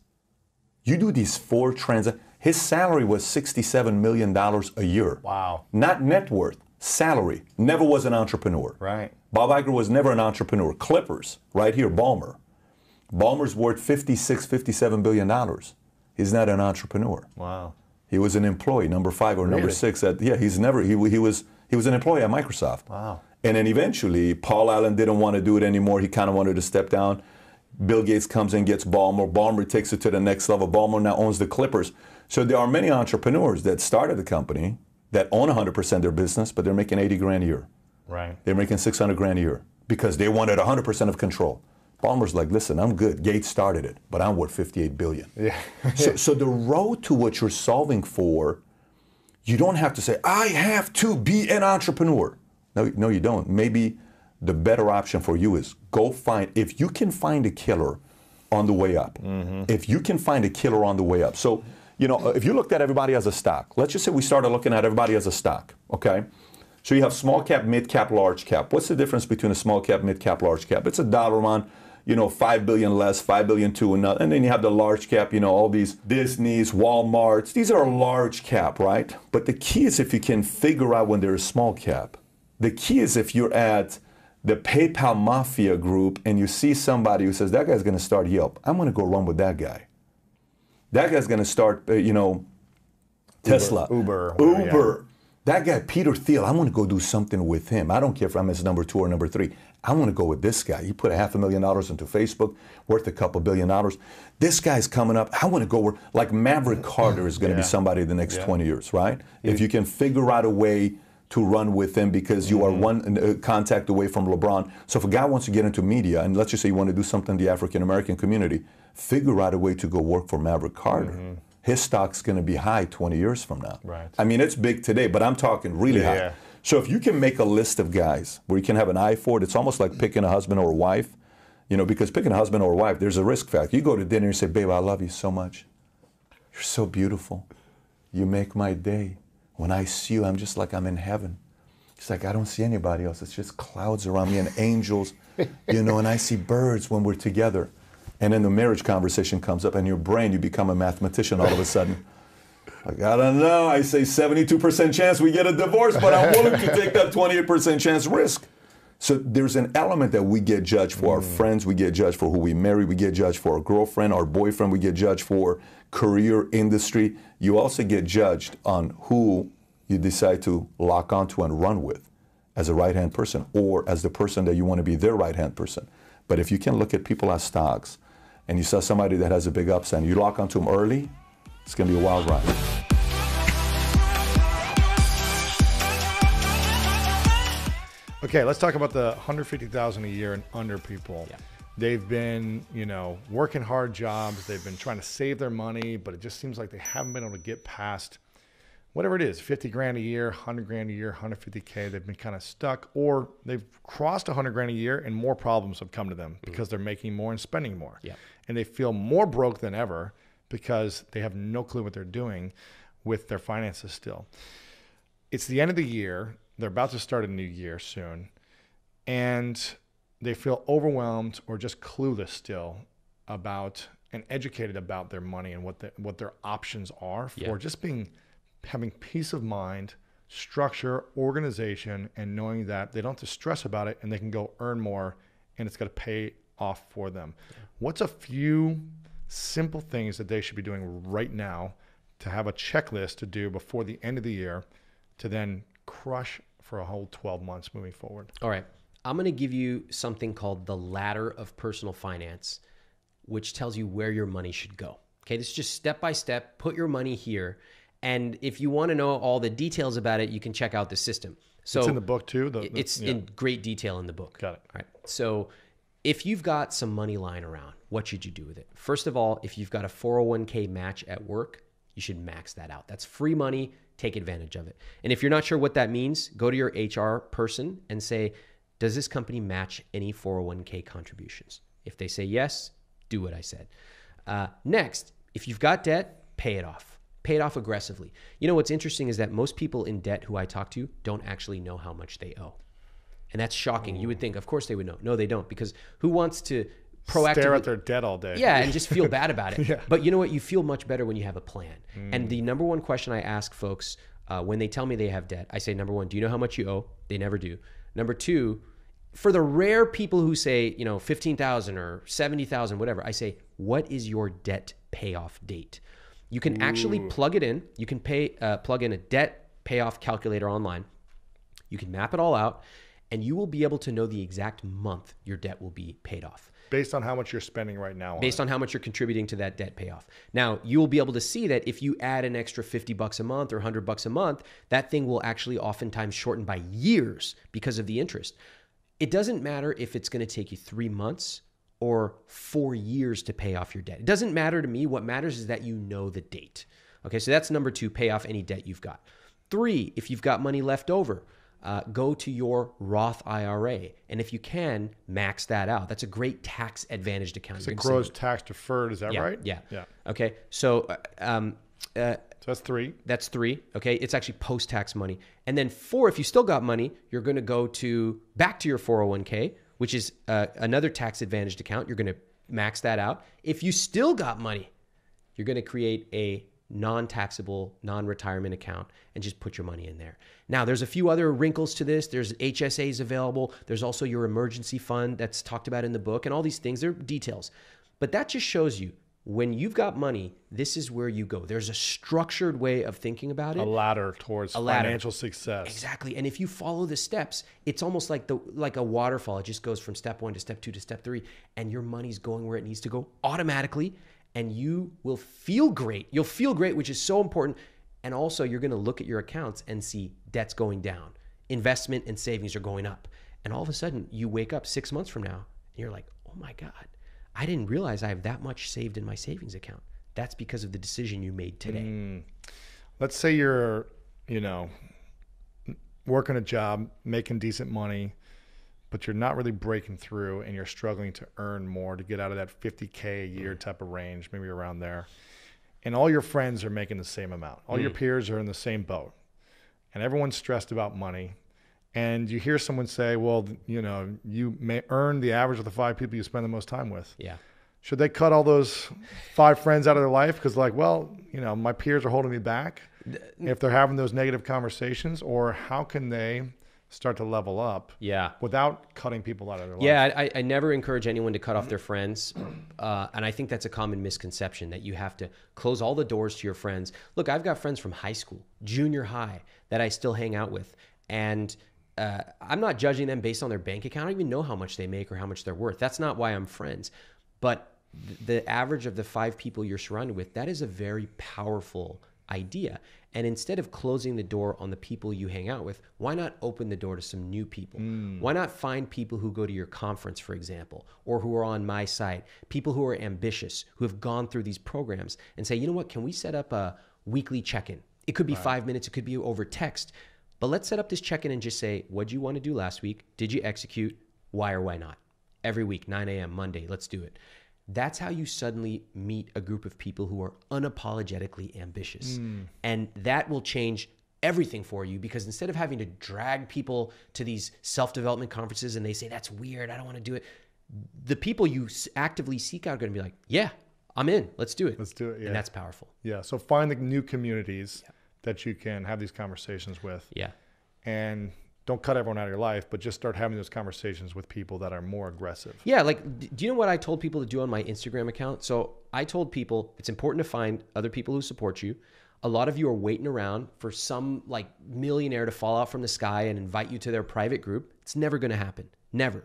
You do these 4 transactions. His salary was $67 million a year. Wow. Not net worth, salary. Never was an entrepreneur. Right. Bob Iger was never an entrepreneur. Clippers, right here, Ballmer. Ballmer's worth $57 billion. He's not an entrepreneur. Wow. He was an employee, number 5 or number Really? 6. He was an employee at Microsoft. Wow. And then eventually, Paul Allen didn't want to do it anymore. He kind of wanted to step down. Bill Gates comes in, gets Ballmer. Ballmer takes it to the next level. Ballmer now owns the Clippers. So there are many entrepreneurs that started the company that own 100% of their business, but they're making 80 grand a year. Right. They're making 600 grand a year because they wanted 100% of control. Ballmer's like, listen, I'm good. Gates started it, but I'm worth 58 billion. Yeah. so the road to what you're solving for, you don't have to say, I have to be an entrepreneur. No, you don't. Maybe the better option for you is go find, if you can find a killer on the way up, if you can find a killer on the way up. So, if you looked at everybody as a stock, let's just say we started looking at everybody as a stock, okay? So you have small cap, mid cap, large cap. What's the difference between a small cap, mid cap, large cap? It's a dollar amount, 5 billion less, 5 billion to another. And then you have the large cap, all these Disneys, Walmarts. These are large cap, right? But the key is if you can figure out when they're a small cap. The key is if you're at the PayPal Mafia group and you see somebody who says, that guy's going to start Yelp. I'm going to go run with that guy. That guy's going to start, Tesla. Uber. Uber. That guy, Peter Thiel, I want to go do something with him. I don't care if I'm his number 2 or number 3. I want to go with this guy. He put $500,000 into Facebook, worth a couple $2 billion. This guy's coming up. I want to go where, like Maverick Carter is going to be somebody the next 20 years, right? If you can figure out a way to run with him because you are one contact away from LeBron. So if a guy wants to get into media, and let's just say you want to do something in the African-American community, figure out a way to go work for Maverick Carter. His stock's going to be high 20 years from now. Right. I mean, it's big today, but I'm talking really high. Yeah. So if you can make a list of guys where you can have an eye for it, it's almost like picking a husband or a wife, because picking a husband or a wife, there's a risk factor. You go to dinner and say, babe, I love you so much. You're so beautiful. You make my day. When I see you, I'm just like I'm in heaven. He's like, I don't see anybody else. It's just clouds around me and angels, you know, and I see birds when we're together. And then the marriage conversation comes up, and your brain, you become a mathematician all of a sudden. Like, I don't know. I say 72% chance we get a divorce, but I'm willing to take that 28% chance risk. So there's an element that we get judged for our friends, we get judged for who we marry, we get judged for our girlfriend, our boyfriend, we get judged for career, industry. You also get judged on who you decide to lock onto and run with as a right-hand person or as the person that you want to be their right-hand person. But if you can look at people as stocks and you saw somebody that has a big upside and you lock onto them early, it's going to be a wild ride. Okay, let's talk about the $150,000 a year and under people. Yeah. They've been, you know, working hard jobs. They've been trying to save their money, but it just seems like they haven't been able to get past whatever it is, 50 grand a year, 100 grand a year, 150K. They've been kind of stuck, or they've crossed 100 grand a year and more problems have come to them because they're making more and spending more. Yeah. And they feel more broke than ever because they have no clue what they're doing with their finances still. It's the end of the year. They're about to start a new year soon, and they feel overwhelmed or just clueless still about and educated about their money and what their options are for just having peace of mind, structure, organization, and knowing that they don't have to stress about it and they can go earn more and it's going to pay off for them. Yeah. What's a few simple things that they should be doing right now to have a checklist to do before the end of the year to then crush for a whole 12 months moving forward? All right. I'm going to give you something called the ladder of personal finance, which tells you where your money should go. Okay. This is just step by step. Put your money here. And if you want to know all the details about it, you can check out the system. So it's in the book too? It's in great detail in the book. Got it. All right. So if you've got some money lying around, what should you do with it? First of all, if you've got a 401k match at work, you should max that out. That's free money. Take advantage of it. And if you're not sure what that means, go to your HR person and say, does this company match any 401k contributions? If they say yes, do what I said. Next, if you've got debt, pay it off. Pay it off aggressively. You know, what's interesting is that most people in debt who I talk to don't actually know how much they owe. And that's shocking. You would think, of course they would know. No, they don't, because who wants to proactively stare at their debt all day? Yeah, and just feel bad about it. Yeah. But you know what? You feel much better when you have a plan. And the number one question I ask folks when they tell me they have debt, I say, number one, do you know how much you owe? They never do. Number two, for the rare people who say, you know, 15,000 or 70,000, whatever, I say, what is your debt payoff date? You can actually plug it in. You can plug in a debt payoff calculator online. You can map it all out, and you will be able to know the exact month your debt will be paid off. Based on how much you're spending right now. Based on how much you're contributing to that debt payoff. Now, you will be able to see that if you add an extra $50 a month or $100 a month, that thing will actually oftentimes shorten by years because of the interest. It doesn't matter if it's going to take you 3 months or 4 years to pay off your debt. It doesn't matter to me. What matters is that you know the date. Okay, so that's number 2, pay off any debt you've got. 3, if you've got money left over, go to your Roth IRA. And if you can, max that out. That's a great tax advantaged account. So it grows tax deferred, is that right? Yeah. Okay, so that's 3. That's 3. Okay, it's actually post-tax money. And then 4, if you still got money, you're going to go back to your 401k, which is another tax advantaged account. You're going to max that out. If you still got money, you're going to create a non-taxable, non-retirement account and just put your money in there. Now, there's a few other wrinkles to this. There's HSAs available. There's also your emergency fund that's talked about in the book, and all these things. They're details. But that just shows you, when you've got money, this is where you go. There's a structured way of thinking about it. A ladder towards financial success. Exactly. And if you follow the steps, it's almost like a waterfall. It just goes from step 1 to step 2 to step 3, and your money's going where it needs to go automatically, and you will feel great. You'll feel great, which is so important. And also, you're going to look at your accounts and see debt's going down. Investment and savings are going up. And all of a sudden, you wake up 6 months from now, and you're like, oh my God, I didn't realize I have that much saved in my savings account. That's because of the decision you made today. Let's say you're, working a job, making decent money, but you're not really breaking through and you're struggling to earn more to get out of that 50K a year type of range, maybe around there. And all your friends are making the same amount. All your peers are in the same boat. And everyone's stressed about money. and you hear someone say, well, you know, you may earn the average of the 5 people you spend the most time with. Yeah. Should they cut all those 5 friends out of their life? Because like, well, you know, my peers are holding me back if they're having those negative conversations, or how can they start to level up without cutting people out of their life? Yeah, I never encourage anyone to cut off their friends. And I think that's a common misconception, that you have to close all the doors to your friends. Look, I've got friends from high school, junior high, that I still hang out with. And I'm not judging them based on their bank account. I don't even know how much they make or how much they're worth. That's not why I'm friends. But the average of the 5 people you're surrounded with, that is a very powerful idea. And instead of closing the door on the people you hang out with, why not open the door to some new people? Why not find people who go to your conference, for example, or who are on my site, people who are ambitious, who have gone through these programs, and say, you know what, can we set up a weekly check-in? It could be 5 minutes, it could be over text, but let's set up this check-in and just say, what'd you want to do last week? Did you execute? Why or why not? Every week, 9 a.m., Monday, let's do it. That's how you suddenly meet a group of people who are unapologetically ambitious. And that will change everything for you, because instead of having to drag people to these self-development conferences and they say, that's weird, I don't want to do it, the people you actively seek out are going to be like, yeah, I'm in, let's do it. Let's do it, yeah. And that's powerful. Yeah, so find the new communities that you can have these conversations with. Yeah. And don't cut everyone out of your life, but just start having those conversations with people that are more aggressive. Yeah, like, do you know what I told people to do on my Instagram account? So I told people it's important to find other people who support you. A lot of you are waiting around for some like millionaire to fall out from the sky and invite you to their private group. It's never going to happen. Never.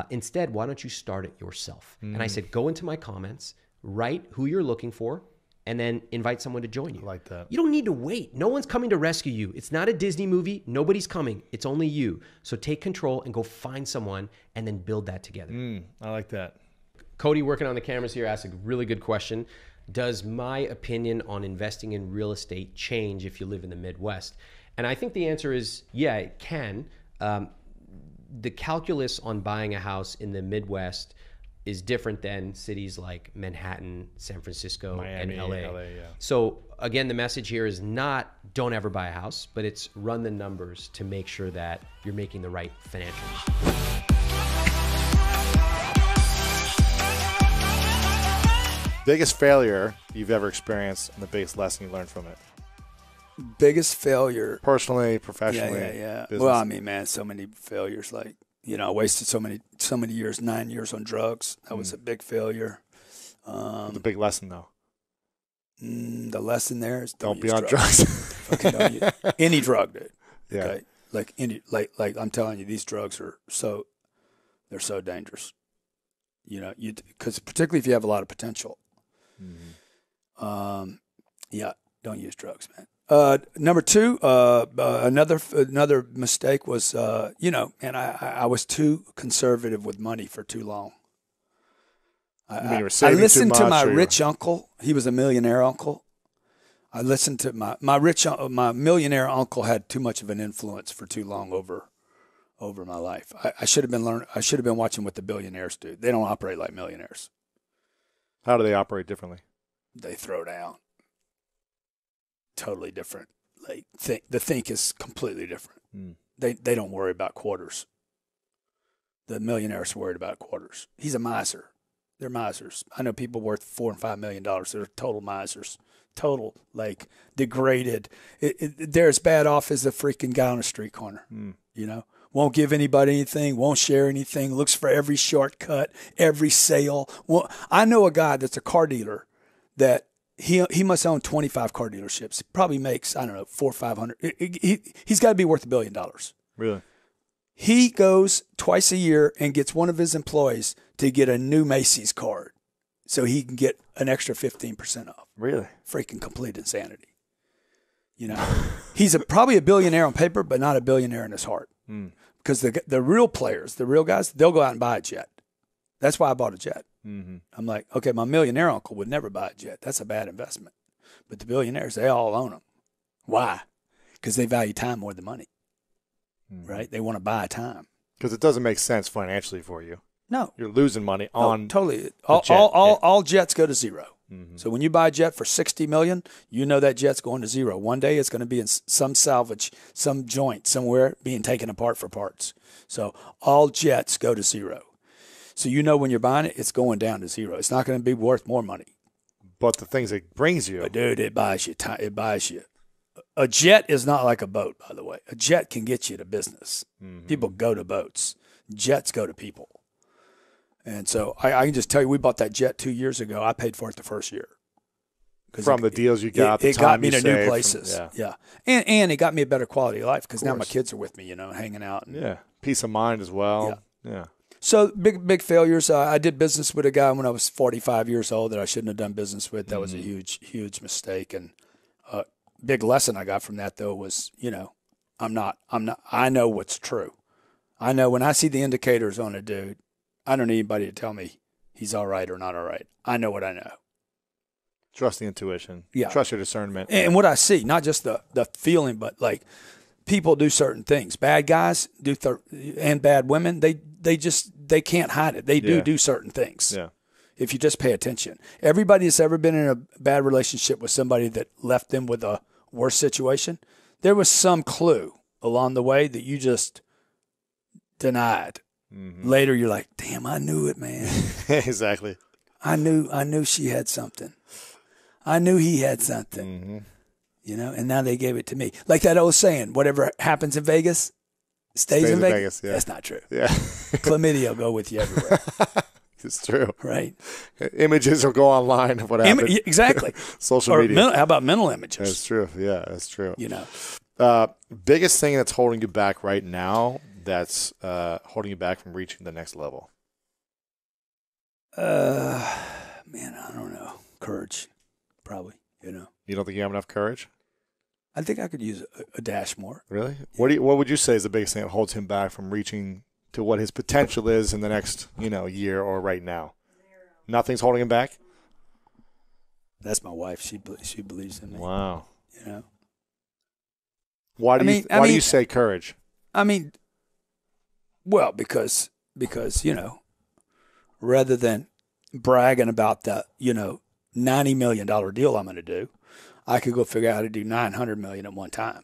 Instead, why don't you start it yourself? And I said, go into my comments, write who you're looking for, and then invite someone to join you. I like that. You don't need to wait. No one's coming to rescue you. It's not a Disney movie. Nobody's coming. It's only you. So take control and go find someone and then build that together. I like that. Cody, working on the cameras here, asked a really good question. Does my opinion on investing in real estate change if you live in the Midwest? And I think the answer is, yeah, it can. The calculus on buying a house in the Midwest is different than cities like Manhattan, San Francisco, Miami, and LA. yeah. So again, the message here is not don't ever buy a house, but it's run the numbers to make sure that you're making the right financial decisions. Biggest failure you've ever experienced and the biggest lesson you learned from it? Biggest failure. Personally, professionally. Yeah. Business. Well, I mean, man, so many failures. Like, you know, I wasted so many years, 9 years on drugs. That was a big failure. The big lesson, though. The lesson there is don't be on drugs. Fucking don't use any drug, dude. Yeah. Okay? Like I'm telling you, these drugs are they're so dangerous. You know, because particularly if you have a lot of potential. Yeah, don't use drugs, man. Number 2, another mistake was, and I was too conservative with money for too long. I listened to my rich uncle. He was a millionaire uncle. I listened to my millionaire uncle had too much of an influence for too long over my life. I should have been watching what the billionaires do. They don't operate like millionaires. How do they operate differently? They throw down. Totally different. Like the think is completely different. They don't worry about quarters. The millionaires are worried about quarters. He's a miser. They're misers. I know people worth $4 and $5 million. They're total misers. Total, like, degraded. They're as bad off as the freaking guy on the street corner. You know, won't give anybody anything, won't share anything, looks for every shortcut, every sale. Well, I know a guy that's a car dealer that he must own 25 car dealerships. He probably makes, I don't know, 400 or 500. He's got to be worth $1 billion. Really? He goes twice a year and gets one of his employees to get a new Macy's card so he can get an extra 15% off. Really? Freaking complete insanity. You know, he's probably a billionaire on paper, but not a billionaire in his heart. Because the real players, the real guys, they'll go out and buy a jet. That's why I bought a jet. I'm like, okay, my millionaire uncle would never buy a jet. That's a bad investment. But the billionaires, they all own them. Why? Because they value time more than money. Right? They want to buy time. Because it doesn't make sense financially for you. No. You're losing money on totally. jet. All jets go to zero. So when you buy a jet for $60 million, you know that jet's going to zero. One day it's going to be in some salvage, some joint somewhere being taken apart for parts. So all jets go to zero. So you know when you're buying it, it's going down to zero. It's not going to be worth more money. But the things it brings you. But dude, it buys you time. It buys you. A jet is not like a boat, by the way. A jet can get you to business. People go to boats. Jets go to people. And so I can just tell you, we bought that jet 2 years ago. I paid for it the first year. From the deals you got, it got me to new places. Yeah. And it got me a better quality of life because now my kids are with me, hanging out. Yeah. Peace of mind as well. Yeah. So big failures. I did business with a guy when I was 45 years old that I shouldn't have done business with. That was a huge mistake. And big lesson I got from that though was, I know what's true. I know when I see the indicators on a dude, I don't need anybody to tell me he's all right or not all right. I know what I know. Trust the intuition. Yeah. Trust your discernment. And what I see, not just the feeling, but like people do certain things. Bad guys do and bad women, they can't hide it. They do certain things. Yeah. If you just pay attention. Everybody that's ever been in a bad relationship with somebody that left them with a worse situation, there was some clue along the way that you just denied. Later, you're like, damn, I knew it, man. Exactly. I knew she had something. I knew he had something. And now they gave it to me. Like that old saying, whatever happens in Vegas, stays in Vegas. Yeah. That's not true. Yeah. Chlamydia will go with you everywhere. It's true. Right. Images will go online of what happened. Exactly. Social media. How about mental images? That's true. Yeah, that's true. Biggest thing that's holding you back right now that's holding you back from reaching the next level? Man, I don't know. Courage, probably, You don't think you have enough courage? I think I could use a dash more. Really? Yeah. What would you say is the biggest thing that holds him back from reaching to what his potential is in the next, year or right now? Nothing's holding him back? That's my wife. She believes in me. Wow. Why do you say courage? Well, because rather than bragging about the, $90 million deal I'm going to do, I could go figure out how to do $900 million at one time.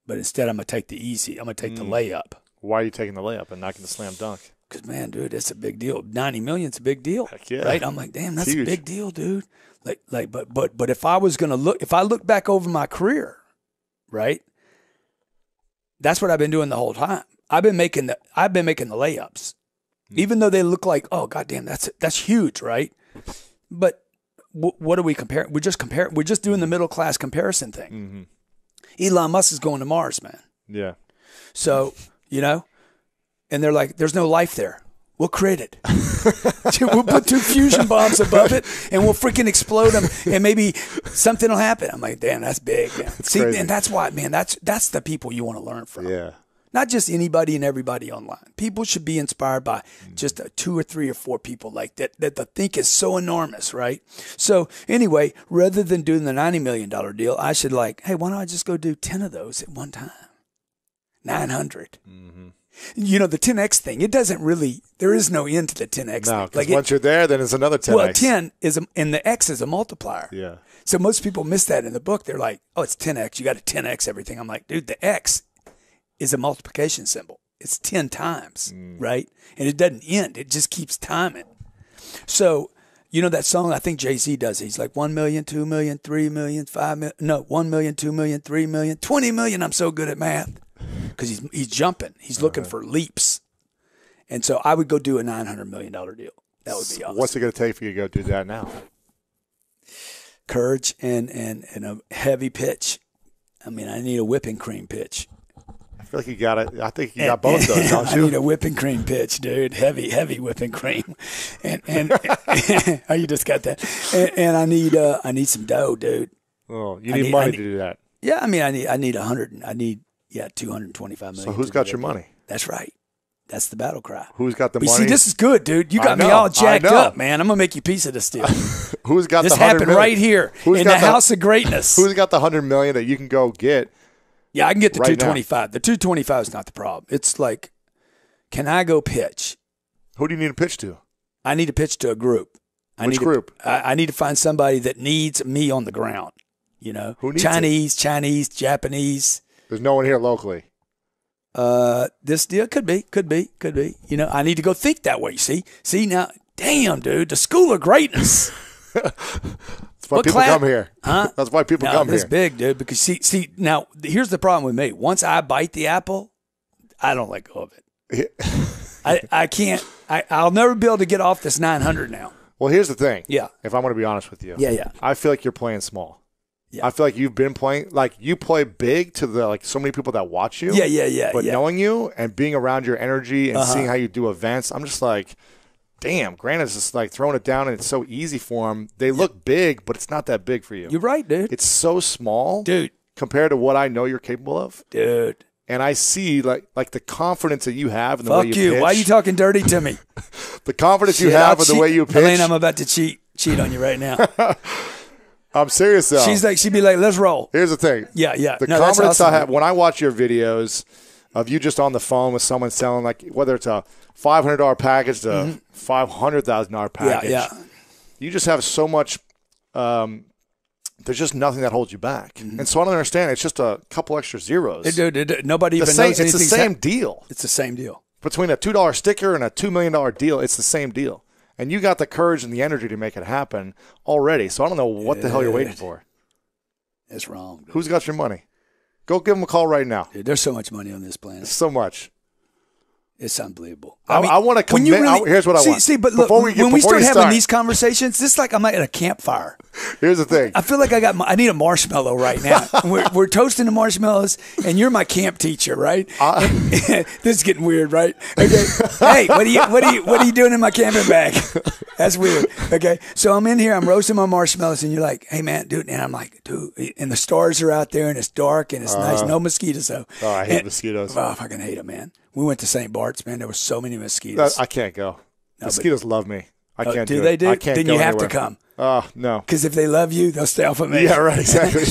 But instead I'm going to take the easy. I'm going to take the layup. Why are you taking the layup and not getting the slam dunk? Because, man, dude, that's a big deal. $90 million's a big deal. Heck yeah. Right? I'm like, damn, that's a big deal, dude. But if I was going to if I look back over my career, right? That's what I've been doing the whole time. I've been making the layups. Even though they look like, oh, goddamn, that's huge, right? But what are we comparing? We're just doing the middle class comparison thing. Elon Musk is going to Mars, man. Yeah. So, and they're like, there's no life there. We'll create it. We'll put 2 fusion bombs above it, and we'll freaking explode them, and maybe something will happen. I'm like, damn, that's big, man. See, crazy. And that's why, man, that's the people you want to learn from. Yeah. Not just anybody and everybody online. People should be inspired by just 2 or 3 or 4 people like that the think is so enormous, right? So anyway, rather than doing the $90 million deal, I should hey, why don't I just go do 10 of those at one time? 900. The 10X thing, it doesn't really, there is no end to the 10X no, thing. because once you're there, then it's another 10X. Well, 10 is, and the X is a multiplier. Yeah. So most people miss that in the book. They're like, oh, it's 10X. You got to 10X everything. I'm like, dude, the X is a multiplication symbol. It's 10 times, right? And it doesn't end. It just keeps timing. So, that song I think Jay-Z does. He's like 1 million, 2 million, 3 million, 5 million. No, 1 million, 2 million, 3 million, 20 million. I'm so good at math. Because he's jumping. He's looking for leaps. And so I would go do a $900 million deal. That would be awesome. What's it going to take for you to go do that now? Courage and a heavy pitch. I need a whipping cream pitch. I feel like you got it. I think you got both those, don't you? I need a whipping cream pitch, dude. Heavy whipping cream. And oh, you just got that. And I need some dough, dude. Oh, you need money to do that. Yeah, I need $225 million. So who's got your money? That's right. That's the battle cry. Who's got the money? See, this is good, dude. You got me all jacked up, man. I'm gonna make you a piece of this deal. Who's got this the $100 happened million? right here in the house of greatness? Who's got the $100 million that you can go get? Yeah, I can get the right 225. Now. The 225 is not the problem. It's like, can I go pitch? Who do you need to pitch to? I need to pitch to a group. Which group? I need to find somebody that needs me on the ground. You know, Who needs Chinese, Japanese. There's no one here locally. This deal could be. You know, I need to go think that way. See now, damn, dude, the school of greatness. That's why people come here. Huh? That's why people come It's here. big, dude. Because see, now here's the problem with me. Once I bite the apple, I don't let go of it. I can't. I'll never be able to get off this 900 now. Well, here's the thing. Yeah. If I'm going to be honest with you. Yeah. I feel like you're playing small. Yeah. I feel like you've been playing, like you play big to the like so many people that watch you. Yeah. But knowing you and being around your energy and seeing how you do events, I'm just like, damn, Grant is just like throwing it down and it's so easy for him. They look big, but it's not that big for you. You're right, dude. It's so small, Dude. compared to what I know you're capable of. Dude. And I see like the confidence that you have in the way Fuck you you. pitch. Why are you talking dirty to me? The confidence you Shit, have I'll in the cheat. way you pitch. Elaine, I'm about to cheat on you right now. I'm serious though. She'd be like, let's roll. Here's the thing. Yeah. The No, that's confidence awesome. I have when I watch your videos of you just on the phone with someone selling, like whether it's a $500 package to $500,000 package. Yeah. You just have so much. There's just nothing that holds you back, and so I don't understand. It's just a couple extra zeros. Dude, nobody even knows It's the anything's same deal It's the same deal. between a $2 sticker and a $2 million deal. It's the same deal, and you got the courage and the energy to make it happen already. So I don't know what the hell you're waiting for. That's wrong. Dude. Who's got your money? Go give them a call right now. Dude, there's so much money on this planet. So much. It's unbelievable. I want to commit. Here's what I want. See, but look, when we start having these conversations, it's like I'm at a campfire. Here's the thing. I feel like I need a marshmallow right now. we're toasting the marshmallows, and you're my camp teacher, right? This is getting weird, right? Okay. Hey, what are you doing in my camping bag? That's weird. Okay. So I'm in here, I'm roasting my marshmallows, and you're like, hey man, dude, and I'm like, dude, and the stars are out there, and it's dark, and it's nice, no mosquitoes though. Oh, I hate mosquitoes. Oh, I fucking hate them, man. We went to St. Bart's, man. There were so many mosquitoes. I can't go. Mosquitoes love me. I can't do it. Do they do? I can't Then go you have anywhere. to come. Oh, no. Because if they love you, they'll stay off of me. Yeah, right, exactly.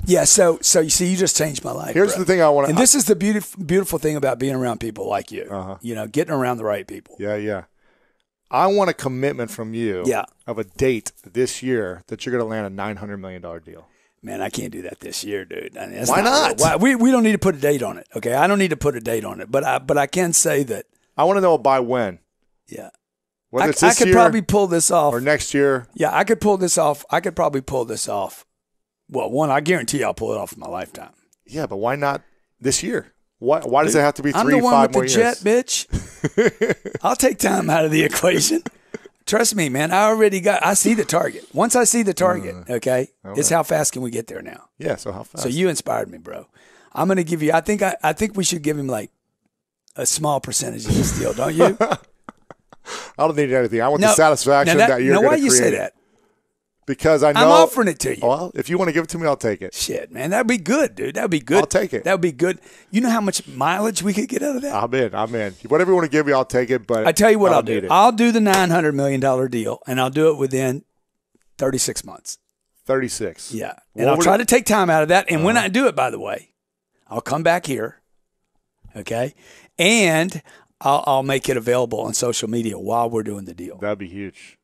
Yeah, so you see, you just changed my life. Here's bro. the thing I want to... And this is the beautiful thing about being around people like you. You know, getting around the right people. Yeah. I want a commitment from you of a date this year that you're going to land a $900 million deal. Man, I can't do that this year, dude. I mean, Why not? Why? We don't need to put a date on it, okay? I don't need to put a date on it, but I can say that. I want to know by when. Yeah. Whether it's I this could year probably pull this off. or next year. Yeah, I could pull this off. I could probably pull this off. Well, one, I guarantee I'll pull it off in my lifetime. Yeah, but why not this year? Why does it have to be 3-5 more years? I'm the one with the jet, bitch. I'll take time out of the equation. Trust me, man. I see the target. Once I see the target, okay, it's how fast can we get there now? Yeah, so how fast? So you inspired me, bro. I'm going to give you, I think we should give him like a small percentage of this deal, don't you? I don't need anything. I want the satisfaction that you're going to create. Why you say that? Because I know. I'm offering it to you. Well, if you want to give it to me, I'll take it. Shit, man. That'd be good, dude. That'd be good. I'll take it. That'd be good. You know how much mileage we could get out of that? I'm in. Whatever you want to give me, I'll take it. But I tell you what I'll do. It. I'll do the $900 million deal, and I'll do it within 36 months. 36. Yeah. And I'll try to take time out of that. And when I do it, by the way, I'll come back here, okay? And I'll make it available on social media while we're doing the deal. That'd be huge.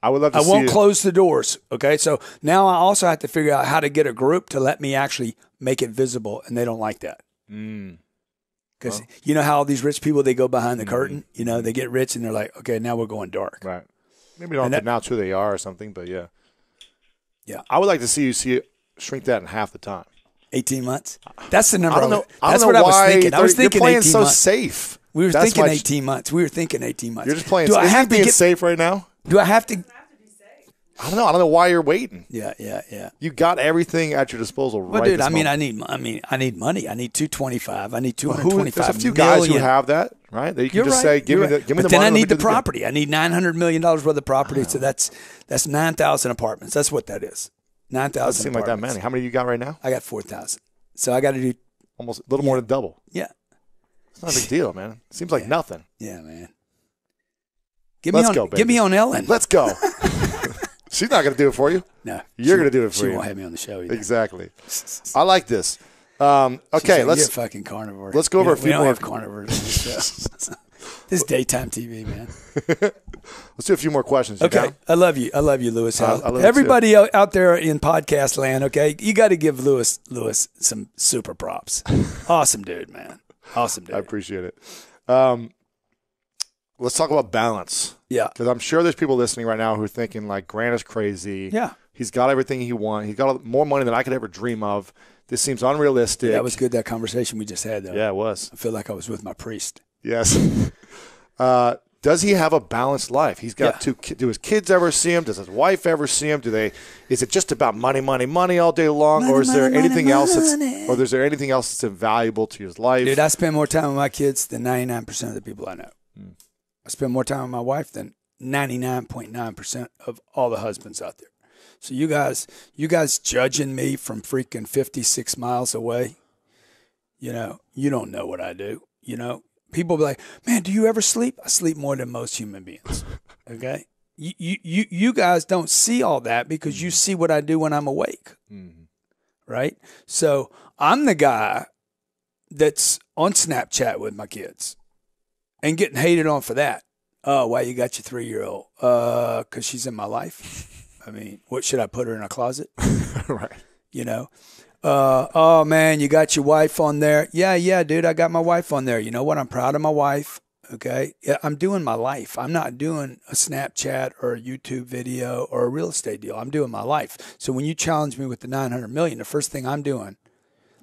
I would love to see I won't close the doors, okay? So now I also have to figure out how to get a group to let me actually make it visible, and they don't like that. Because you know how all these rich people, they go behind the curtain? You know, they get rich, and they're like, okay, now we're going dark. Right. Maybe don't announce who they are or something, but yeah. Yeah. I would like to see you shrink that in half the time. 18 months? That's the number. I don't know. That's what I was thinking. I was thinking you're playing 18 so months. Safe. We were thinking 18 months. You're just playing. Do I have to being get safe right now? Do I have to? I don't know why you're waiting. Yeah. You got everything at your disposal Well, right dude, this I mean, moment. I need money. I need 225. I need 225 There's a few million. guys who have that, right? That you can just say, give me the but money. then I let me need the do deal. property. I need $900 million worth of property. So that's 9,000 apartments. That's what that is. 9,000. Doesn't seem like that many. How many you got right now? I got 4,000. So I got to do almost a little more than double. Yeah. It's not a big deal, man. Seems like nothing. Yeah, man. Let's go, baby. Get me on Ellen. Let's go. She's not going to do it for you. No. You're going to do it for you. She you. won't have me on the show either. Exactly. I like this. Okay, You're a let's fucking carnivore. let's go over a few we don't more. have carnivores on the show. This is daytime TV, man. Let's do a few more questions. You Okay, down? I love you, Lewis. I love you Everybody out there in podcast land, okay, you got to give Lewis some super props. Awesome dude, man. Awesome dude. I appreciate it. Let's talk about balance. Yeah. Because I'm sure there's people listening right now who are thinking like Grant is crazy. Yeah. He's got everything he wants. He's got more money than I could ever dream of. This seems unrealistic. That was good, that conversation we just had, though. Yeah, it was. I feel like I was with my priest. Yes. Does he have a balanced life? He's got two kids. Do his kids ever see him? Does his wife ever see him? Is it just about money, money, money all day long? Or is there anything else that's invaluable to his life? Dude, I spend more time with my kids than 99% of the people I know. I spend more time with my wife than 99.9% of all the husbands out there. So you guys judging me from freaking 56 miles away, you don't know what I do. People be like, man, do you ever sleep? I sleep more than most human beings. Okay? You guys don't see all that because you see what I do when I'm awake. Right? So I'm the guy that's on Snapchat with my kids and getting hated on for that. Oh, why you got your 3-year-old? Because she's in my life. I mean, what, should I put her in a closet? Right. Oh, man, you got your wife on there. Yeah, dude, I got my wife on there. You know what? I'm proud of my wife, okay? Yeah, I'm doing my life. I'm not doing a Snapchat or a YouTube video or a real estate deal. I'm doing my life. So when you challenge me with the $900 million, the first thing I'm doing,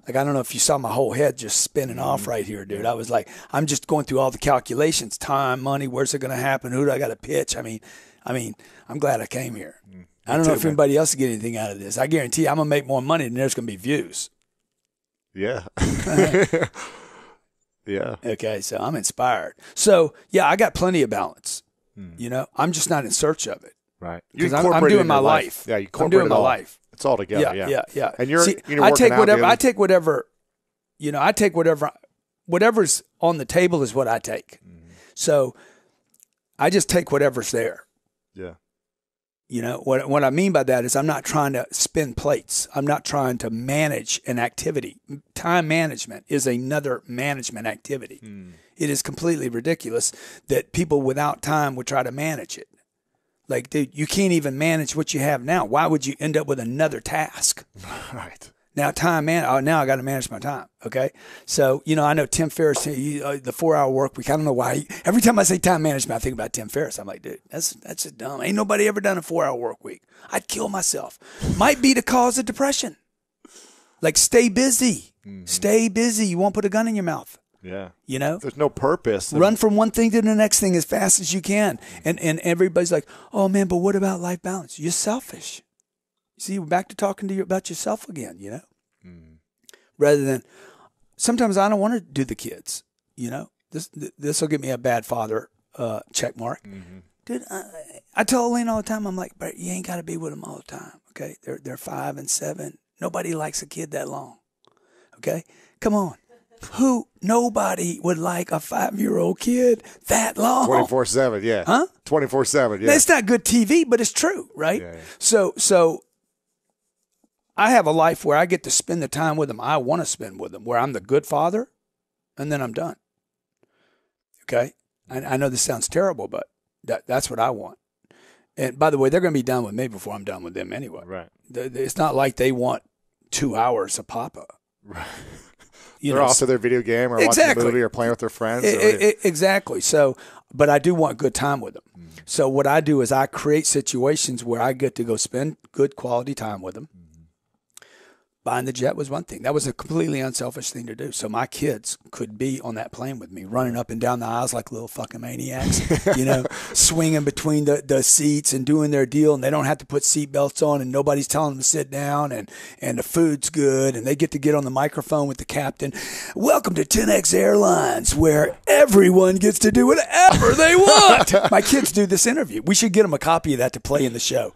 like, I don't know if you saw my whole head just spinning off right here, dude. I was like, I'm just going through all the calculations, time, money, where's it going to happen, who do I got to pitch? I mean, I'm glad I came here. I don't know if anybody else will get anything out of this. I guarantee you I'm going to make more money than there's going to be views. Yeah. Yeah. Okay, so I'm inspired. So, yeah, I got plenty of balance. I'm just not in search of it. Right. Because I'm doing my life. Yeah, I'm doing my life. It's all together. Yeah. And you're I take working out whatever's on the table is what I take. So I just take whatever's there. Yeah. What I mean by that is I'm not trying to spin plates. I'm not trying to manage an activity. Time management is another management activity. It is completely ridiculous that people without time would try to manage it. Like, dude, you can't even manage what you have now. Why would you end up with another task? Right. Now, now I got to manage my time. Okay. So, I know Tim Ferriss, the 4-hour work week. I don't know why. Every time I say time management, I think about Tim Ferriss. I'm like, dude, that's just dumb. Ain't nobody ever done a 4-hour work week. I'd kill myself. Might be the cause of depression. Like, stay busy. Stay busy. You won't put a gun in your mouth. Yeah. There's no purpose. Run from one thing to the next thing as fast as you can. And everybody's like, oh, man, but what about life balance? You're selfish. See, we're back to talking to you about yourself again, rather than sometimes I don't want to do the kids, this will get me a bad father check mark. Dude, I tell Elaine all the time, I'm like, but you ain't got to be with them all the time. Okay. They're 5 and 7. Nobody likes a kid that long. Okay. Come on. Nobody would like a 5-year-old kid that long. 24/7. Yeah. Huh? 24/7. Yeah. It's not good TV, but it's true. Right. Yeah. So I have a life where I get to spend the time with them I want to spend with them, where I'm the good father, and then I'm done. Okay? I know this sounds terrible, but that's what I want. And by the way, they're going to be done with me before I'm done with them anyway. Right. It's not like they want 2 hours of Papa. Right. They're off to their video game or watching a movie or playing with their friends. Exactly. So, but I do want good time with them. So what I do is I create situations where I get to go spend good quality time with them. Buying the jet was one thing. That was a completely unselfish thing to do. So my kids could be on that plane with me, running up and down the aisles like little fucking maniacs, swinging between the seats and doing their deal. And they don't have to put seatbelts on and nobody's telling them to sit down and the food's good. And they get on the microphone with the captain. Welcome to 10X Airlines, where everyone gets to do whatever they want. My kids do this interview. We should get them a copy of that to play in the show.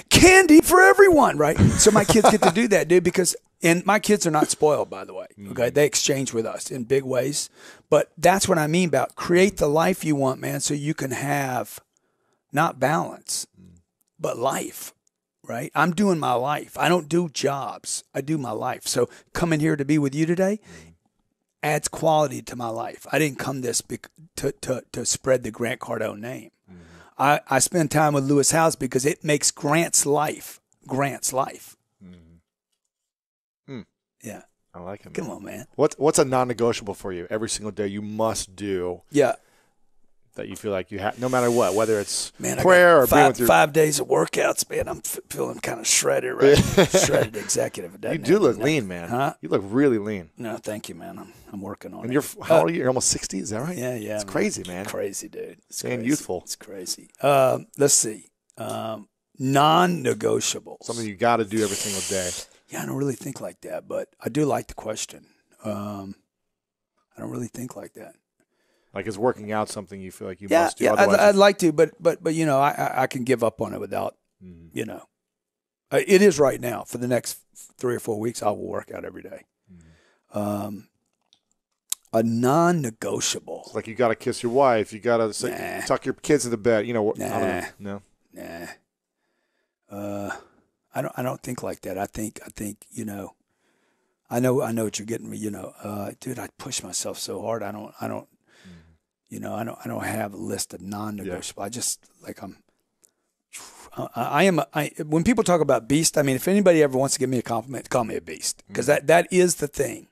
Candy for everyone, right? So my kids get to do that, dude, and my kids are not spoiled, by the way. Okay, they exchange with us in big ways, but that's what I mean about create the life you want, man, so you can have not balance, but life, right? I'm doing my life. I don't do jobs. I do my life. So coming here to be with you today adds quality to my life. I didn't come this to spread the Grant Cardone name. I spend time with Lewis House because it makes Grant's life. Yeah. I like it. Come on, man. What's a non-negotiable for you every single day you must do? Yeah. That you feel like you have, no matter what, whether it's Man, prayer I or got being with your 5 days of workouts, man. I'm feeling kind of shredded, right? Shredded executive. You do look lean, man. Huh? You look really lean. No, thank you, man. I'm working on And it. you're how old are you? You're almost 60. Is that right? Yeah. It's man. crazy, man. Crazy, dude. It's And crazy. youthful. It's crazy. Let's see. Non-negotiables. Something you got to do every single day. Yeah, I don't really think like that, but I do like the question. I don't really think like that. Like, is working out something you feel like you Yeah, must do? yeah, Otherwise, I'd like to, but you know, I can give up on it without, you know, it is right now. For the next 3 or 4 weeks, I will work out every day. A non-negotiable. it's like you got to kiss your wife. You got to tuck your kids in the bed. You know what? I don't know. No. Nah. I don't think like that. I think you know. I know what you're getting me. You know, dude, I push myself so hard. I don't. You know, I don't have a list of non-negotiable. I just like when people talk about beast, I mean, if anybody ever wants to give me a compliment, call me a beast, because that is the thing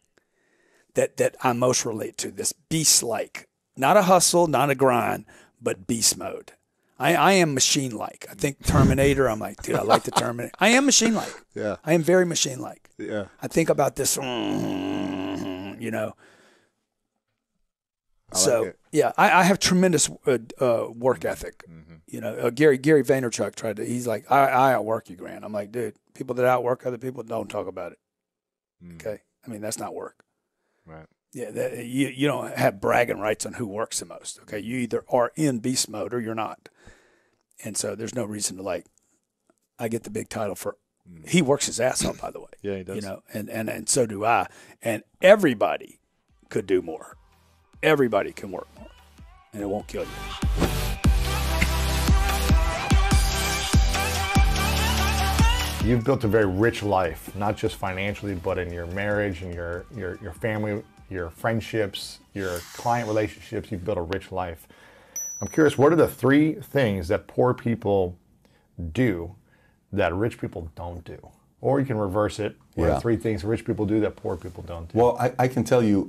that I most relate to. This beast-like, not a hustle, not a grind, but beast mode. I am machine-like. I think Terminator. I'm like, dude, I like the Terminator. I am machine-like. Yeah. I am very machine-like. Yeah. I think about this, you know. Yeah, I have tremendous work ethic. You know, Gary Vaynerchuk tried to. He's like, I outwork you, Grant. I'm like, dude, people that outwork other people don't talk about it. Okay, I mean that's not work. Right. Yeah, you don't have bragging rights on who works the most. Okay, you either are in beast mode or you're not, and so there's no reason to like. I get the big title for. He works his ass off, by the way. Yeah, he does. You know, and so do I. And everybody could do more. Everybody can work more, and it won't kill you. You've built a very rich life, not just financially, but in your marriage and your family, your friendships, your client relationships. You've built a rich life. I'm curious, what are the 3 things that poor people do that rich people don't do? Or you can reverse it. What are 3 things rich people do that poor people don't do? Well, I can tell you,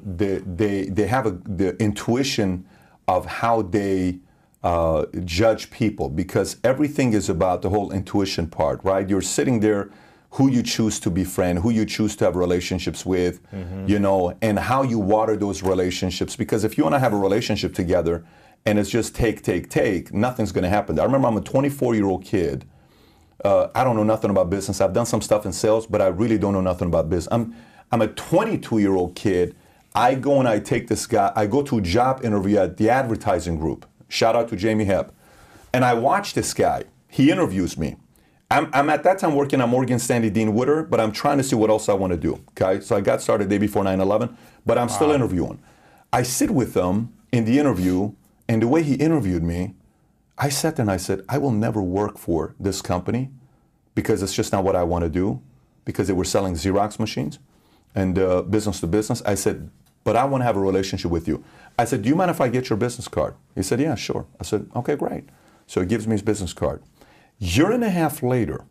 they have the intuition of how they judge people, because everything is about the whole intuition part, right? You're sitting there, who you choose to befriend, who you choose to have relationships with, you know, and how you water those relationships. Because if you want to have a relationship together and it's just take, nothing's going to happen. I remember I'm a 24-year-old kid. I don't know nothing about business. I've done some stuff in sales, but I really don't know nothing about business. I'm a 22-year-old kid. I go and I take this guy. I go to a job interview at the advertising group. Shout out to Jamie Hebb. And I watch this guy. He interviews me. I'm at that time working at Morgan Stanley Dean Witter, but I'm trying to see what else I want to do. Okay, so I got started the day before 9/11, but I'm still interviewing. I sit with him in the interview, and the way he interviewed me, I sat there and I said, I will never work for this company because it's just not what I want to do, because they were selling Xerox machines and business to business. I said, but I want to have a relationship with you. I said, do you mind if I get your business card? He said, yeah, sure. I said, okay, great. So he gives me his business card. Year and a half later,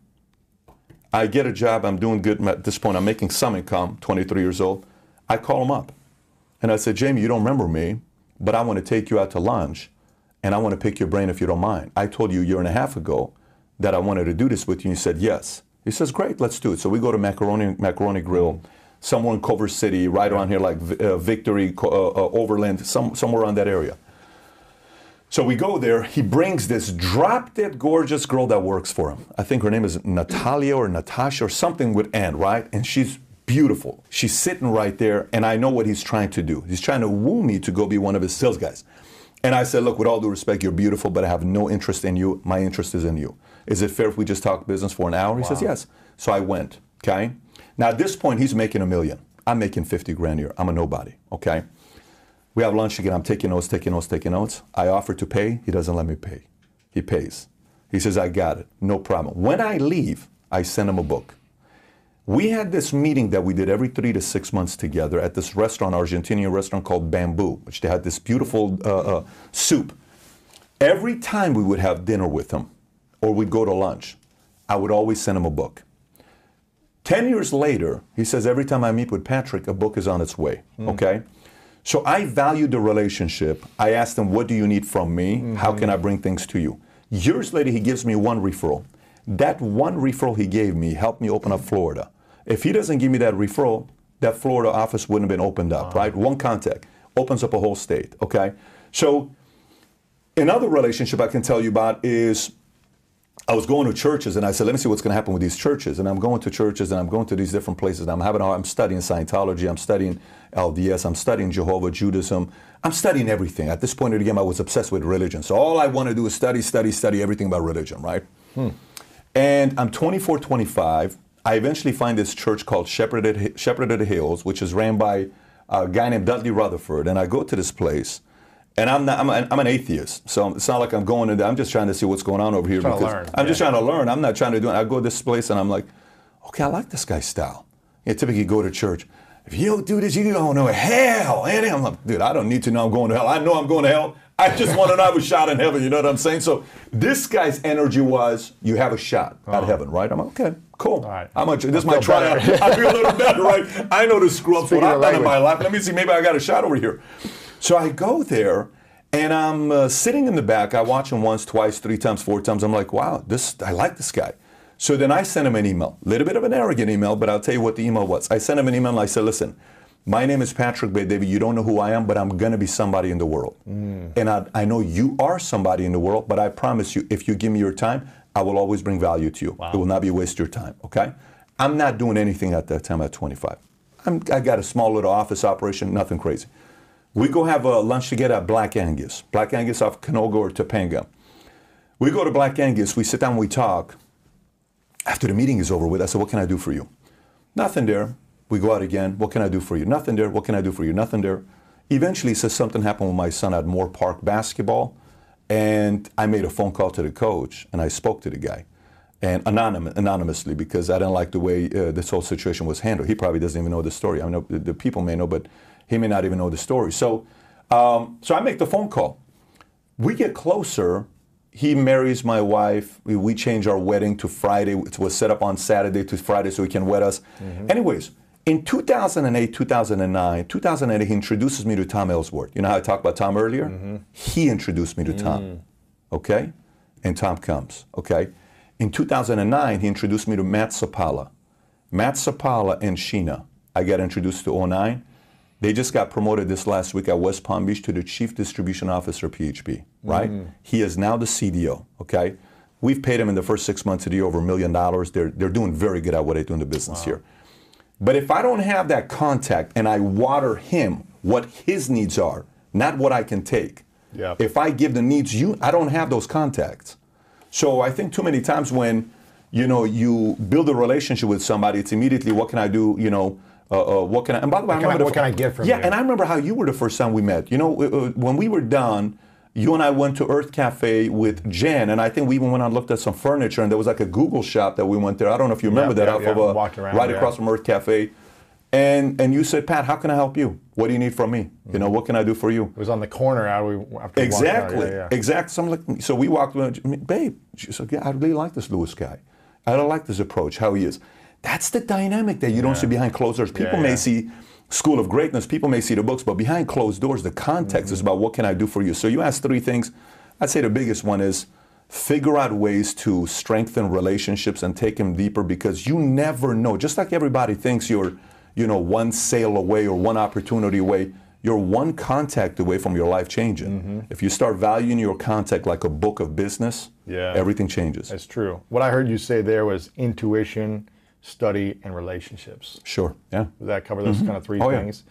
I get a job. I'm doing good at this point. I'm making some income, 23 years old. I call him up. And I said, Jamie, you don't remember me, but I want to take you out to lunch, and I want to pick your brain if you don't mind. I told you a year and a half ago that I wanted to do this with you, and you said yes. He says, great, let's do it. So we go to Macaroni Grill, somewhere in Culver City, right around here, like Victory, Overland, somewhere around that area. So we go there. He brings this drop-dead gorgeous girl that works for him. I think her name is Natalia or Natasha or something with N, right? And she's beautiful. She's sitting right there, and I know what he's trying to do. He's trying to woo me to go be one of his sales guys. And I said, look, with all due respect, you're beautiful, but I have no interest in you. My interest is in you. Is it fair if we just talk business for an hour? He says, yes. So I went, okay? Now, at this point, he's making $1 million. I'm making 50 grand a year. I'm a nobody, okay? We have lunch again. I'm taking notes. I offer to pay. He doesn't let me pay. He pays. He says, I got it. No problem. When I leave, I send him a book. We had this meeting that we did every 3 to 6 months together at this restaurant, Argentinian restaurant called Bamboo, which they had this beautiful soup. Every time we would have dinner with him or we'd go to lunch, I would always send him a book. 10 years later, he says, every time I meet with Patrick, a book is on its way, okay? So I valued the relationship. I asked him, what do you need from me? How can I bring things to you? Years later, he gives me one referral. That one referral he gave me helped me open up Florida. If he doesn't give me that referral, that Florida office wouldn't have been opened up, right? One contact opens up a whole state, okay? So another relationship I can tell you about is I was going to churches and I said, let me see what's going to happen with these churches. And I'm going to churches and I'm going to these different places. And I'm studying Scientology. I'm studying LDS. I'm studying Jehovah, Judaism. I'm studying everything. At this point in the game, I was obsessed with religion. So all I want to do is study everything about religion, right? And I'm 24, 25. I eventually find this church called Shepherd of the Hills, which is ran by a guy named Dudley Rutherford. And I go to this place. And I'm an atheist, so it's not like I'm going in there. I'm just trying to see what's going on over here. I'm just trying to learn. I'm not trying to do it. I go to this place and I'm like, okay, I like this guy's style. You typically go to church. If you don't do this, you're going to hell. And I'm like, dude, I don't need to know I'm going to hell. I know I'm going to hell. I just want to know I have a shot in heaven. You know what I'm saying? So this guy's energy was, you have a shot at heaven, right? I'm like, okay, cool. All right. This is my tryout. I feel a little better, right? I know the screw ups what I've done in my life. Let me see, maybe I got a shot over here. So I go there, and I'm sitting in the back. I watch him once, twice, 3 times, 4 times. I'm like, wow, I like this guy. So then I sent him an email, a little bit of an arrogant email, but I'll tell you what the email was. I sent him an email and I said, listen, my name is Patrick Bet-David. You don't know who I am, but I'm going to be somebody in the world. And I know you are somebody in the world, but I promise you, if you give me your time, I will always bring value to you. Wow. It will not be a waste of your time, okay? I'm not doing anything at that time at 25. I got a small little office operation, nothing crazy. We go have a lunch together at Black Angus. Black Angus off Canoga or Topanga. We go to Black Angus, we sit down, we talk. After the meeting is over with, I said, what can I do for you? Nothing there. We go out again, what can I do for you? Nothing there, what can I do for you? Nothing there. Eventually, he says something happened with my son at Moore Park basketball, and I made a phone call to the coach, and I spoke to the guy, and anonymously, because I didn't like the way this whole situation was handled. He probably doesn't even know the story. I know the people may know, but he may not even know the story. So I make the phone call. We get closer. He marries my wife. We change our wedding to Friday. It was set up on Saturday to Friday so he can wed us. Anyways, in 2008, 2009, he introduces me to Tom Ellsworth. You know how I talked about Tom earlier? He introduced me to Tom, okay? And Tom comes, okay? In 2009, he introduced me to Matt Sapala. Matt Sapala and Sheena, I got introduced to 2009. They just got promoted this last week at West Palm Beach to the Chief Distribution Officer, PHP, right? He is now the CDO, okay? We've paid him in the first 6 months of the year over $1 million. They're doing very good at what they do in the business here. But if I don't have that contact and I water him what his needs are, not what I can take, if I give the needs I don't have those contacts. So I think too many times when, you build a relationship with somebody, it's immediately, what can I do, what can I, and by the way, what can I get from you? Yeah, and I remember how you were the first time we met. When we were done, you and I went to Earth Cafe with Jen, and I think we even went out and looked at some furniture, and there was like a Google shop that we went there. I don't know if you remember that, walked around, right across from Earth Cafe. And you said, Pat, how can I help you? What do you need from me? What can I do for you? It was on the corner after exactly. Out. Exactly. So I'm like, so we walked around, babe, she said, yeah, I really like this Lewis guy. I don't like this approach, how he is. That's the dynamic that you don't see behind closed doors. People may see School of Greatness, people may see the books, but behind closed doors, the context is about what can I do for you. So you asked 3 things. I'd say the biggest one is figure out ways to strengthen relationships and take them deeper, because you never know. Just like everybody thinks you're, one sale away or one opportunity away, you're one contact away from your life changing. If you start valuing your contact like a book of business, everything changes. That's true. What I heard you say there was intuition, study, and relationships. Sure, yeah. Does that cover those kind of 3 things?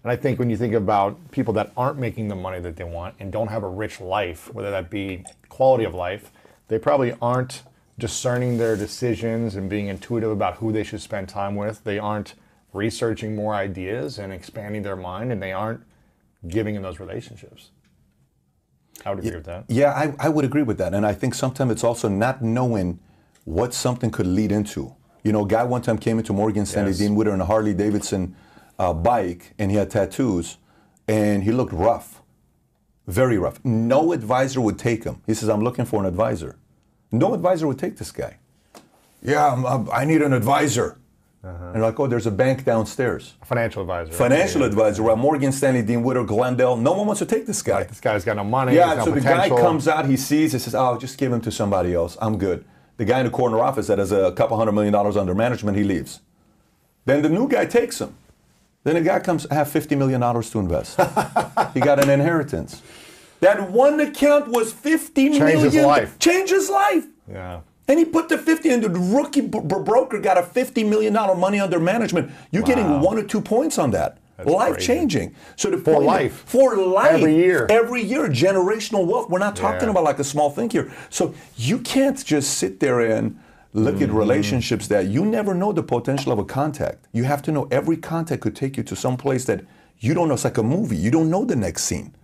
And I think when you think about people that aren't making the money that they want and don't have a rich life, whether that be quality of life, they probably aren't discerning their decisions and being intuitive about who they should spend time with. They aren't researching more ideas and expanding their mind, and they aren't giving in those relationships. I would agree with that. Yeah, I would agree with that. And I think sometimes it's also not knowing what something could lead into. You know, a guy one time came into Morgan Stanley, Yes. Dean Witter, on a Harley Davidson bike, and he had tattoos, and he looked rough, very rough. No advisor would take him. He says, I'm looking for an advisor. No advisor would take this guy. Yeah, I need an advisor. And they're like, oh, there's a bank downstairs. A financial advisor. Financial advisor, well, Morgan Stanley, Dean Witter, Glendale, no one wants to take this guy. Like, this guy's got no money. Yeah, no so potential. the guy comes out, he sees, he says, oh, just give him to somebody else. I'm good. The guy in the corner office that has a couple $100 million under management, he leaves. Then the new guy takes him. Then the guy comes, I have $50 million to invest. He got an inheritance. That one account was $50 million. Changed his life. Changed his life. Yeah. And he put the 50 and the rookie broker got a $50 million money under management. You're getting 1 or 2 points on that. That's life crazy. changing. So the For point life. For life. Every year. Every year. Generational wealth. We're not talking Yeah. about like a small thing here. So you can't just sit there and look at relationships that you never know the potential of a contact. You have to know every contact could take you to some place that you don't know. It's like a movie. You don't know the next scene.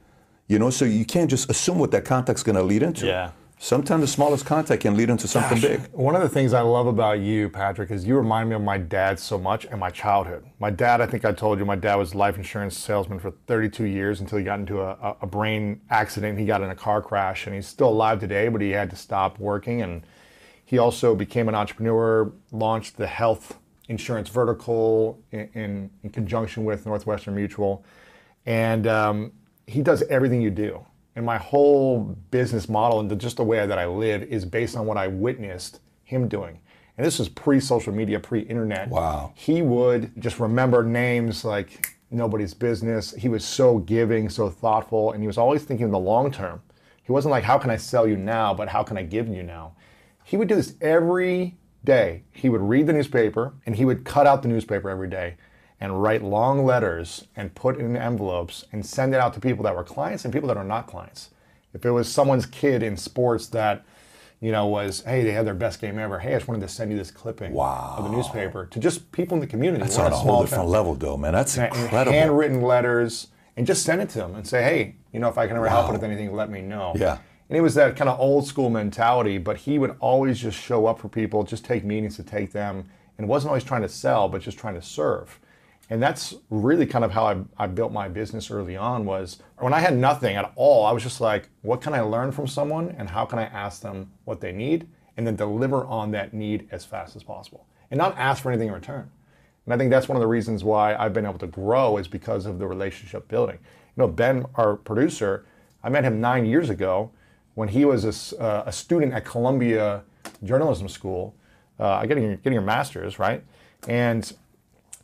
You know, so you can't just assume what that contact's going to lead into. Yeah. Sometimes the smallest contact can lead into something big. One of the things I love about you, Patrick, is you remind me of my dad so much and my childhood. My dad, I think I told you, my dad was a life insurance salesman for 32 years until he got into a brain accident. He got in a car crash, and he's still alive today, but he had to stop working. And he also became an entrepreneur, launched the health insurance vertical in conjunction with Northwestern Mutual. And he does everything you do. And my whole business model and just the way that I live is based on what I witnessed him doing. And this was pre-social media, pre-internet. Wow. He would just remember names like nobody's business. He was so giving, so thoughtful, and he was always thinking in the long term. He wasn't like, how can I sell you now, but how can I give you now? He would do this every day. He would read the newspaper, and he would cut out the newspaper every day and write long letters and put in envelopes and send it out to people that were clients and people that are not clients. If it was someone's kid in sports that, you know, was, hey, they had their best game ever. Hey, I just wanted to send you this clipping of the newspaper, to just people in the community. That's We're on in a whole small different town. level, though, man. That's And incredible. handwritten letters, and just send it to them and say, hey, you know, if I can ever help with anything, let me know. Yeah. And it was that kind of old school mentality, but he would always just show up for people, just take meetings to take them, and wasn't always trying to sell, but just trying to serve. And that's really kind of how I built my business early on. Was when I had nothing at all, I was just like, what can I learn from someone, and how can I ask them what they need, and then deliver on that need as fast as possible, and not ask for anything in return. And I think that's one of the reasons why I've been able to grow, is because of the relationship building. You know, Ben, our producer, I met him 9 years ago when he was a student at Columbia Journalism School, getting your master's, right? And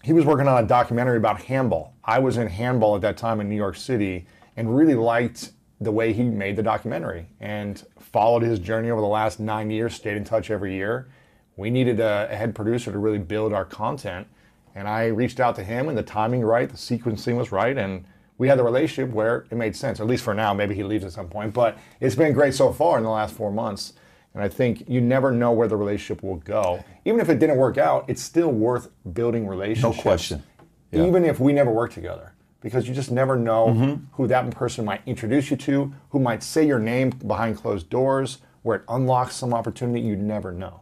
he was working on a documentary about handball. I was in handball at that time in New York City and really liked the way he made the documentary and followed his journey over the last 9 years, stayed in touch every year. We needed a head producer to really build our content. And I reached out to him, and the timing right, the sequencing was right, and we had the relationship where it made sense, at least for now. Maybe he leaves at some point, but it's been great so far in the last 4 months. And I think you never know where the relationship will go. Even if it didn't work out, it's still worth building relationships. No question. Yeah. Even if we never work together. Because you just never know who that person might introduce you to, who might say your name behind closed doors, where it unlocks some opportunity. You never know.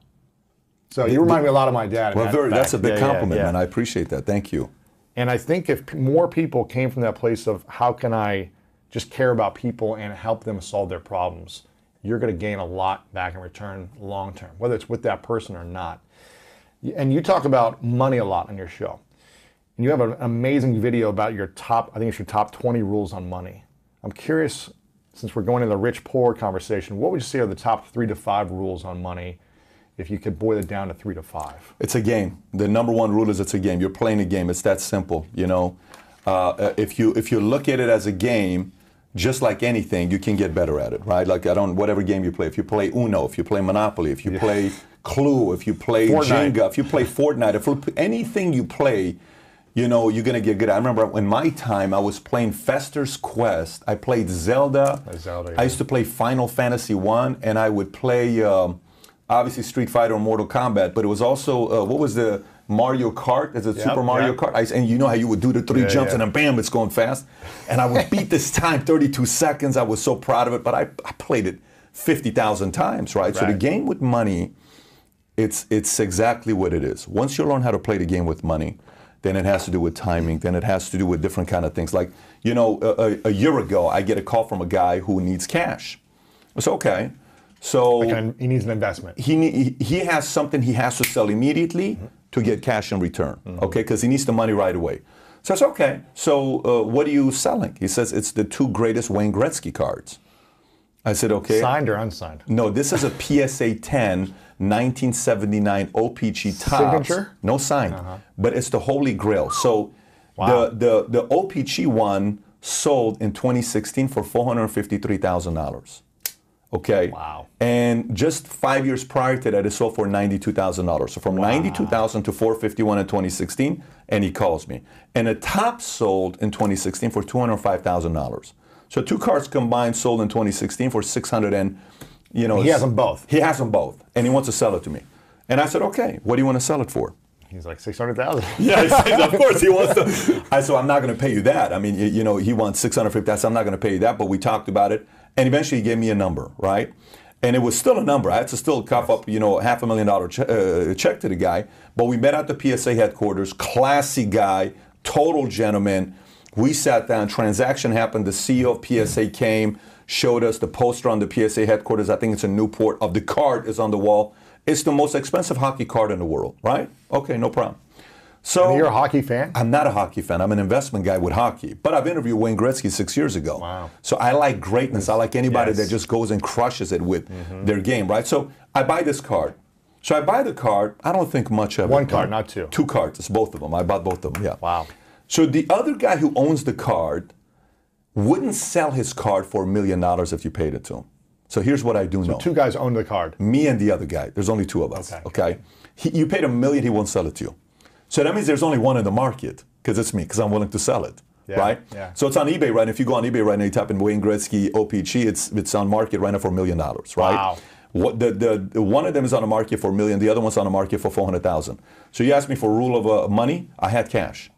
So you remind me a lot of my dad. in Well, that that's a fact. big compliment, yeah. man. I appreciate that. Thank you. And I think if more people came from that place of how can I just care about people and help them solve their problems, you're going to gain a lot back in return long term, whether it's with that person or not. And you talk about money a lot on your show. And you have an amazing video about your top, I think it's your top 20 rules on money. I'm curious, since we're going into the rich-poor conversation, what would you say are the top 3 to 5 rules on money, if you could boil it down to 3 to 5? It's a game. The number one rule is it's a game. You're playing a game. It's that simple. You know, if you look at it as a game, just like anything, you can get better at it, right? Like whatever game you play. If you play Uno, if you play Monopoly, if you play Clue, if you play Fortnite. Jenga, if you play Fortnite, if anything you play, you know, you're gonna get good. I remember in my time, I was playing Fester's Quest. I played Zelda. I used to play Final Fantasy 1, and I would play obviously Street Fighter or Mortal Kombat. But it was also what was the Mario Kart. Is it Yep, Super Mario yeah. Kart? And you know how you would do the 3 jumps yeah. and then bam, it's going fast. And I would beat this time, 32 seconds. I was so proud of it, but I played it 50,000 times, right? So the Right. game with money, it's exactly what it is. Once you learn how to play the game with money, then it has to do with timing, then it has to do with different kind of things. Like, you know, a year ago, I get a call from a guy who needs cash. It's okay. So He needs an investment. he has something he has to sell immediately to get cash in return, okay? Because he needs the money right away. So I said, okay, so what are you selling? He says, it's the 2 greatest Wayne Gretzky cards. I said, okay. Signed or unsigned? No, this is a PSA 10 1979 OPG Topps. Signature? No signed, but it's the Holy Grail. So Wow. the OPG one sold in 2016 for $453,000. Okay. Wow. And just 5 years prior to that, it sold for $92,000. So from $92,000 to $451 in 2016, and he calls me. And a top sold in 2016 for $205,000. So 2 cards combined sold in 2016 for 600 and, you know. He has them both. He has them both, and he wants to sell it to me. And I said, okay, what do you want to sell it for? He's like 600,000. Yeah, he says, of course he wants to. I said, I'm not going to pay you that. I mean, you know, he wants 650. I said, I'm not going to pay you that, but we talked about it. And eventually he gave me a number, right? And it was still a number. I had to still cough up, you know, $500,000 check to the guy. But we met at the PSA headquarters. Classy guy, total gentleman. We sat down. Transaction happened. The CEO of PSA came, showed us the poster on the PSA headquarters. I think it's in Newport. Of the card is on the wall. It's the most expensive hockey card in the world, right? Okay, no problem. So And you're a hockey fan? I'm not a hockey fan. I'm an investment guy with hockey. But I've interviewed Wayne Gretzky 6 years ago. Wow. So I like greatness. I like anybody Yes. that just goes and crushes it with their game, right? So I buy this card. So I buy the card. I don't think much of it. One card, not 2. 2 cards. It's both of them. I bought both of them, yeah. Wow. So the other guy who owns the card wouldn't sell his card for $1 million if you paid it to him. So here's what I do know. 2 guys own the card. Me and the other guy. There's only 2 of us. Okay. You paid $1 million, he won't sell it to you. So that means there's only one in the market, because it's me, because I'm willing to sell it. Yeah, right? yeah. So it's on eBay right now. If you go on eBay right now, you type in Wayne Gretzky OPG, it's on market right now for $1 million, right? Wow. What the one of them is on the market for $1 million, the other one's on the market for $400,000. So you asked me for a rule of money, I had cash.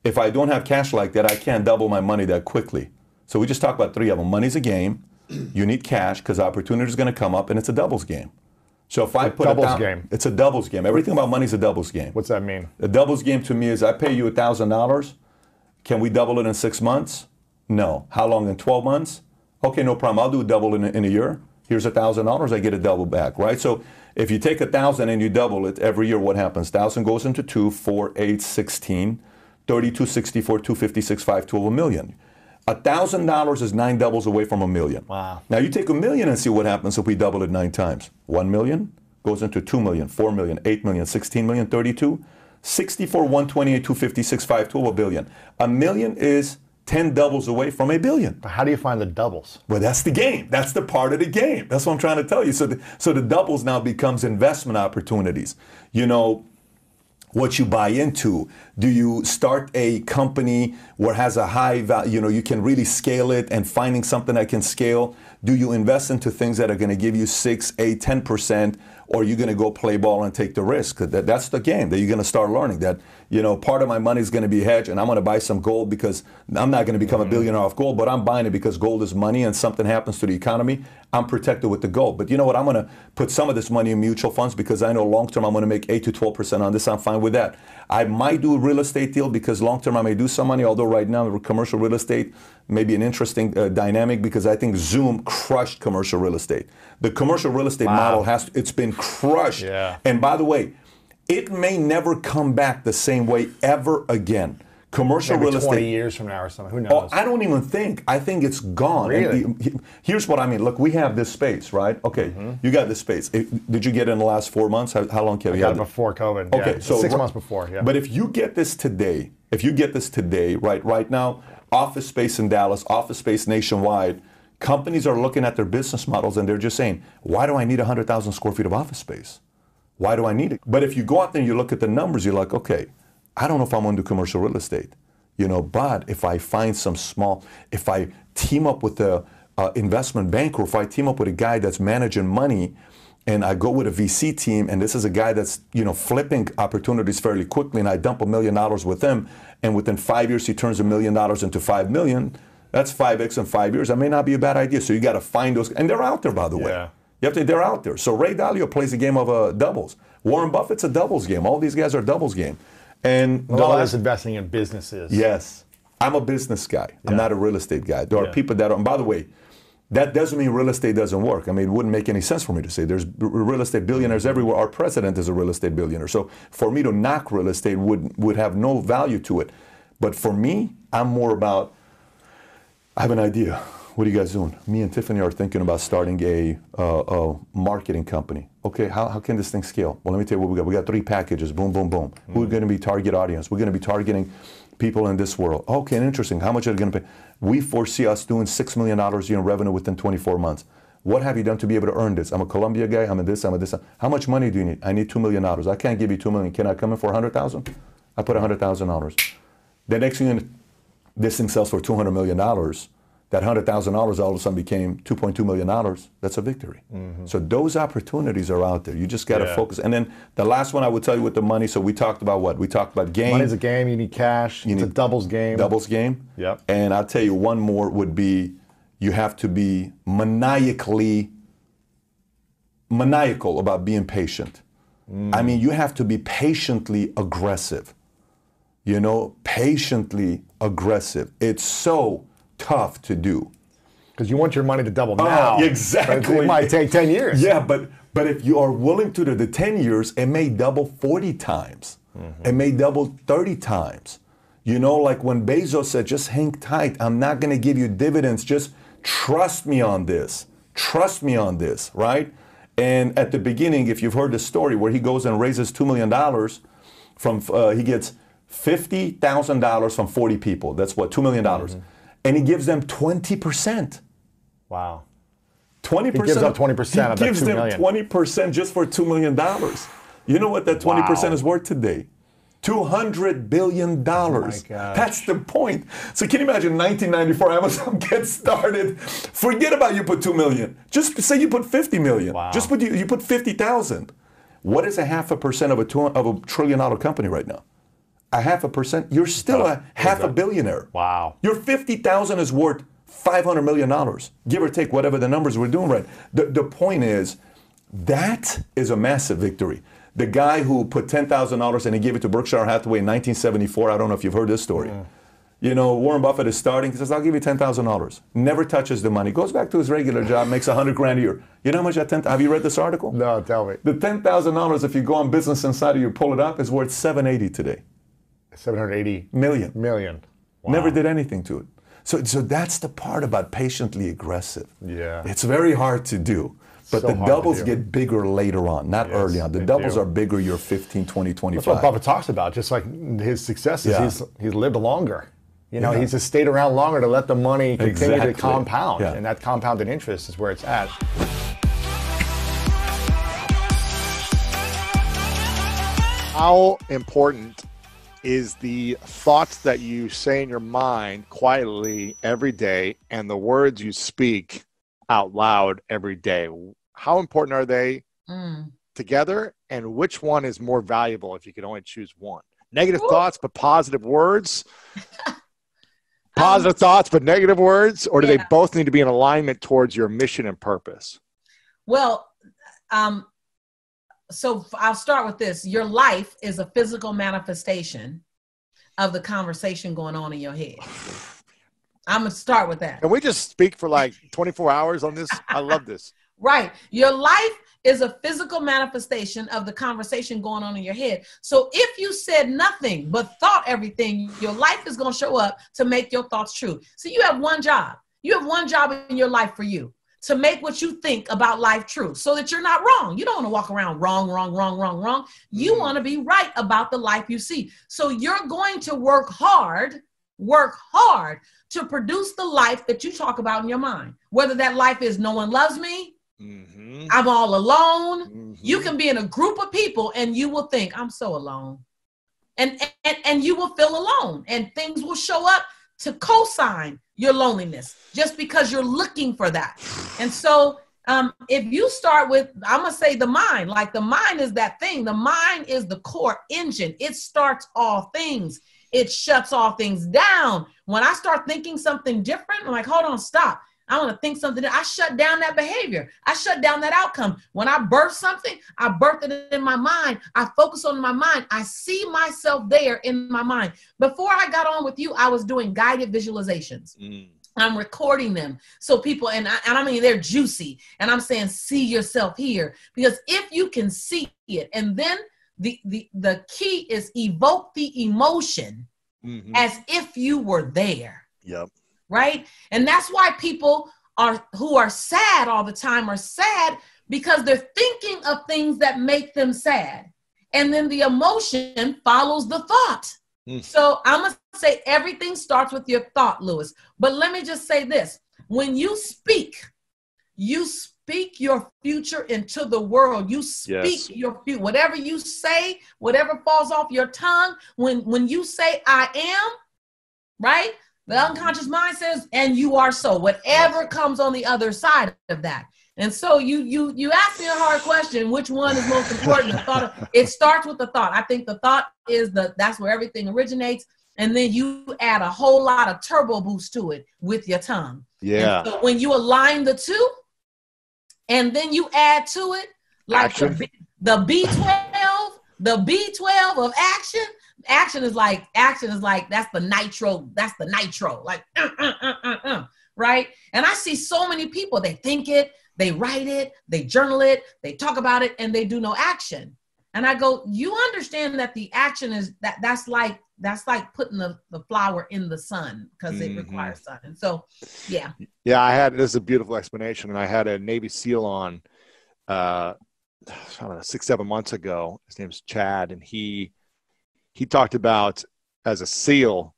If I don't have cash like that, I can't double my money that quickly. So we just talked about 3 of them. Money's a game. You need cash because opportunity is going to come up, and it's a doubles game. So if I put doubles game. It's a doubles game. Everything about money is a doubles game. What's that mean? A doubles game to me is I pay you $1,000. Can we double it in 6 months? No. How long? In 12 months? Okay, no problem. I'll do a double in a year. Here's $1,000. I get a double back, right? So if you take 1,000 and you double it every year, what happens? 1,000 goes into 2, 4, 8, 16, 32, 64, 256, 5, 12, $1 million. $1,000 is 9 doubles away from $1 million. Wow. Now you take $1 million and see what happens if we double it 9 times. 1 million goes into 2 million, 4 million, 8 million, 16 million, 32, 64, 128, 256, 5, 12, $1 billion. $1 million is 10 doubles away from $1 billion. But how do you find the doubles? Well, that's the game. That's the part of the game. That's what I'm trying to tell you. So the doubles now becomes investment opportunities. You know, what you buy into. Do you start a company where it has a high value, you know, you can really scale it and finding something that can scale? Do you invest into things that are going to give you 6, 8, 10%, or are you going to go play ball and take the risk? That's the game that you're going to start learning that, you know, part of my money is going to be hedged and I'm going to buy some gold because I'm not going to become a billionaire off gold, but I'm buying it because gold is money and something happens to the economy, I'm protected with the gold. But you know what? I'm going to put some of this money in mutual funds because I know long term I'm going to make 8 to 12% on this. I'm fine with that. I might do a real estate deal because long term I may do some money, although right now commercial real estate may be an interesting dynamic because I think Zoom crushed commercial real estate. The commercial real estate model it's been crushed. Yeah. And by the way, it may never come back the same way ever again. Commercial Maybe real estate. 20 years from now or something. Who Oh, knows? I don't even think. I think it's gone. Really? And here's what I mean. Look, we have this space, right? Okay, you got this space. Did you get it in the last 4 months? How long have you I had got it it? before COVID. Okay, yeah. so 6 months before. Yeah. But if you get this today, right now, office space in Dallas, office space nationwide, companies are looking at their business models and they're just saying, why do I need 100,000 square feet of office space? Why do I need it? But if you go out there and you look at the numbers, you're like, okay, I don't know if I'm going to do commercial real estate. You know, but if I find if I team up with a investment banker, if I team up with a guy that's managing money and I go with a VC team, and this is a guy that's, you know, flipping opportunities fairly quickly, and I dump $1 million with him, and within 5 years he turns $1 million into 5 million. That's 5x in 5 years. That may not be a bad idea. So you got to find those, and they're out there, by the way. You have to. They're out there. So Ray Dalio plays a game of doubles. Warren Buffett's a doubles game. All these guys are doubles game. And a lot of investing in businesses. Yes, I'm a business guy. I'm not a real estate guy. There are people that are, and by the way, that doesn't mean real estate doesn't work. I mean, it wouldn't make any sense for me to say there's real estate billionaires everywhere. Our president is a real estate billionaire. So for me to knock real estate would have no value to it. But for me, I'm more about, I have an idea. What are you guys doing? Me and Tiffany are thinking about starting a marketing company. Okay, how can this thing scale? Well, let me tell you what we got. We got 3 packages. Boom, boom, boom. Who's going to be target audience? We're going to be targeting people in this world. Okay, interesting. How much are they going to pay? We foresee us doing $6 million a year in revenue within 24 months. What have you done to be able to earn this? I'm a Columbia guy. I'm a this. I'm a this. How much money do you need? I need $2 million. I can't give you $2 million. Can I come in for $100,000? I put $100,000. The next thing, this thing sells for $200 million. That $100,000 all of a sudden became $2.2 million. That's a victory. So those opportunities are out there. You just got to focus. And then the last one I would tell you with the money. So we talked about what? We talked about game. Money's a game. You need cash. It's a doubles game. Doubles game. Yep. And I'll tell you one more would be, you have to be maniacal about being patient. I mean, you have to be patiently aggressive. You know, patiently aggressive. It's so tough to do. Because you want your money to double now. Exactly. It might take 10 years. Yeah, but if you are willing to do the 10 years, it may double 40 times. It may double 30 times. You know, like when Bezos said, just hang tight. I'm not going to give you dividends. Just trust me on this. Trust me on this, right? And at the beginning, if you've heard the story where he goes and raises $2 million from, he gets $50,000 from 40 people. That's what, $2 million. And he gives them 20%. Wow. 20%. He gives up 20% of that $2 million. He gives them 20% just for $2 million. You know what that 20% is worth today? $200 billion. Oh my gosh. That's the point. So can you imagine 1994 Amazon gets started? Forget about you put $2 million. Just say you put $50 million. Wow. Just put you put 50,000. What is 0.5% of a $1 trillion company right now? 0.5%. You're still a half a billionaire. Wow. Your 50,000 is worth $500 million, give or take whatever the numbers we're doing right. The point is, that is a massive victory. The guy who put $10,000 and he gave it to Berkshire Hathaway in 1974, I don't know if you've heard this story. You know, Warren Buffett is starting, he says, I'll give you $10,000. Never touches the money. Goes back to his regular job, makes $100 grand a year. You know how much that have you read this article? No, tell me. The $10,000, if you go on Business Insider, you pull it up, is worth $780 today. 780 million. Wow. Never did anything to it. So that's the part about patiently aggressive. Yeah. It's very hard to do. But So the hard to doubles do. get bigger later on, not early on. The they doubles do. are bigger, you're 15, 20, 25. That's what Buffett talks about. Just like his successes, Yeah. he's lived longer. You know, Yeah. he's just stayed around longer to let the money continue Exactly. to compound. Yeah. And that compounded interest is where it's at. How important is the thoughts that you say in your mind quietly every day and the words you speak out loud every day? How important are they together, and which one is more valuable if you could only choose one? Negative thoughts but positive words? Positive thoughts but negative words? Or do they both need to be in alignment towards your mission and purpose? Well, so I'll start with this. Your life is a physical manifestation of the conversation going on in your head. I'm going to start with that. Can we just speak for like 24 hours on this? I love this. Right. Your life is a physical manifestation of the conversation going on in your head. So if you said nothing but thought everything, your life is going to show up to make your thoughts true. So you have one job. You have one job in your life for you, to make what you think about life true so that you're not wrong. You don't want to walk around wrong. You want to be right about the life you see. So you're going to work hard to produce the life that you talk about in your mind. Whether that life is no one loves me, I'm all alone. You can be in a group of people and you will think, I'm so alone. And you will feel alone, and things will show up to co-sign your loneliness just because you're looking for that. And so If you start with, I'm going to say the mind, like the mind is that thing. The mind is the core engine. It starts all things. It shuts all things down. When I start thinking something different, I'm like, hold on, stop. I want to think something. I shut down that behavior. I shut down that outcome. When I birth something, I birth it in my mind. I focus on my mind. I see myself there in my mind. Before I got on with you, I was doing guided visualizations. I'm recording them. So people, and I mean, they're juicy. And I'm saying, see yourself here. Because if you can see it, and then the key is evoke the emotion as if you were there. Yep. Right? And that's why people who are sad all the time are sad, because they're thinking of things that make them sad. And then the emotion follows the thought. So I'm going to say everything starts with your thought, Lewis. But let me just say this. When you speak your future into the world. You speak your future. Whatever you say, whatever falls off your tongue, when you say I am, right? The unconscious mind says, and you are so. Whatever comes on the other side of that. And so you asked me a hard question, which one is most important? The thought, it starts with the thought. I think the thought is that's where everything originates. And then you add a whole lot of turbo boost to it with your tongue. Yeah. And so when you align the two, and then you add to it, like the B12 of action. Action is like, that's the nitro, like, right? And I see so many people, they think it, they write it, they journal it, they talk about it, and they do no action. And I go, you understand that the action is that's like putting the flower in the sun, because it requires sun. And so, yeah. Yeah, this is a beautiful explanation. And I had a Navy SEAL on, I don't know, 6-7 months ago. His name's Chad. And he talked about, as a SEAL,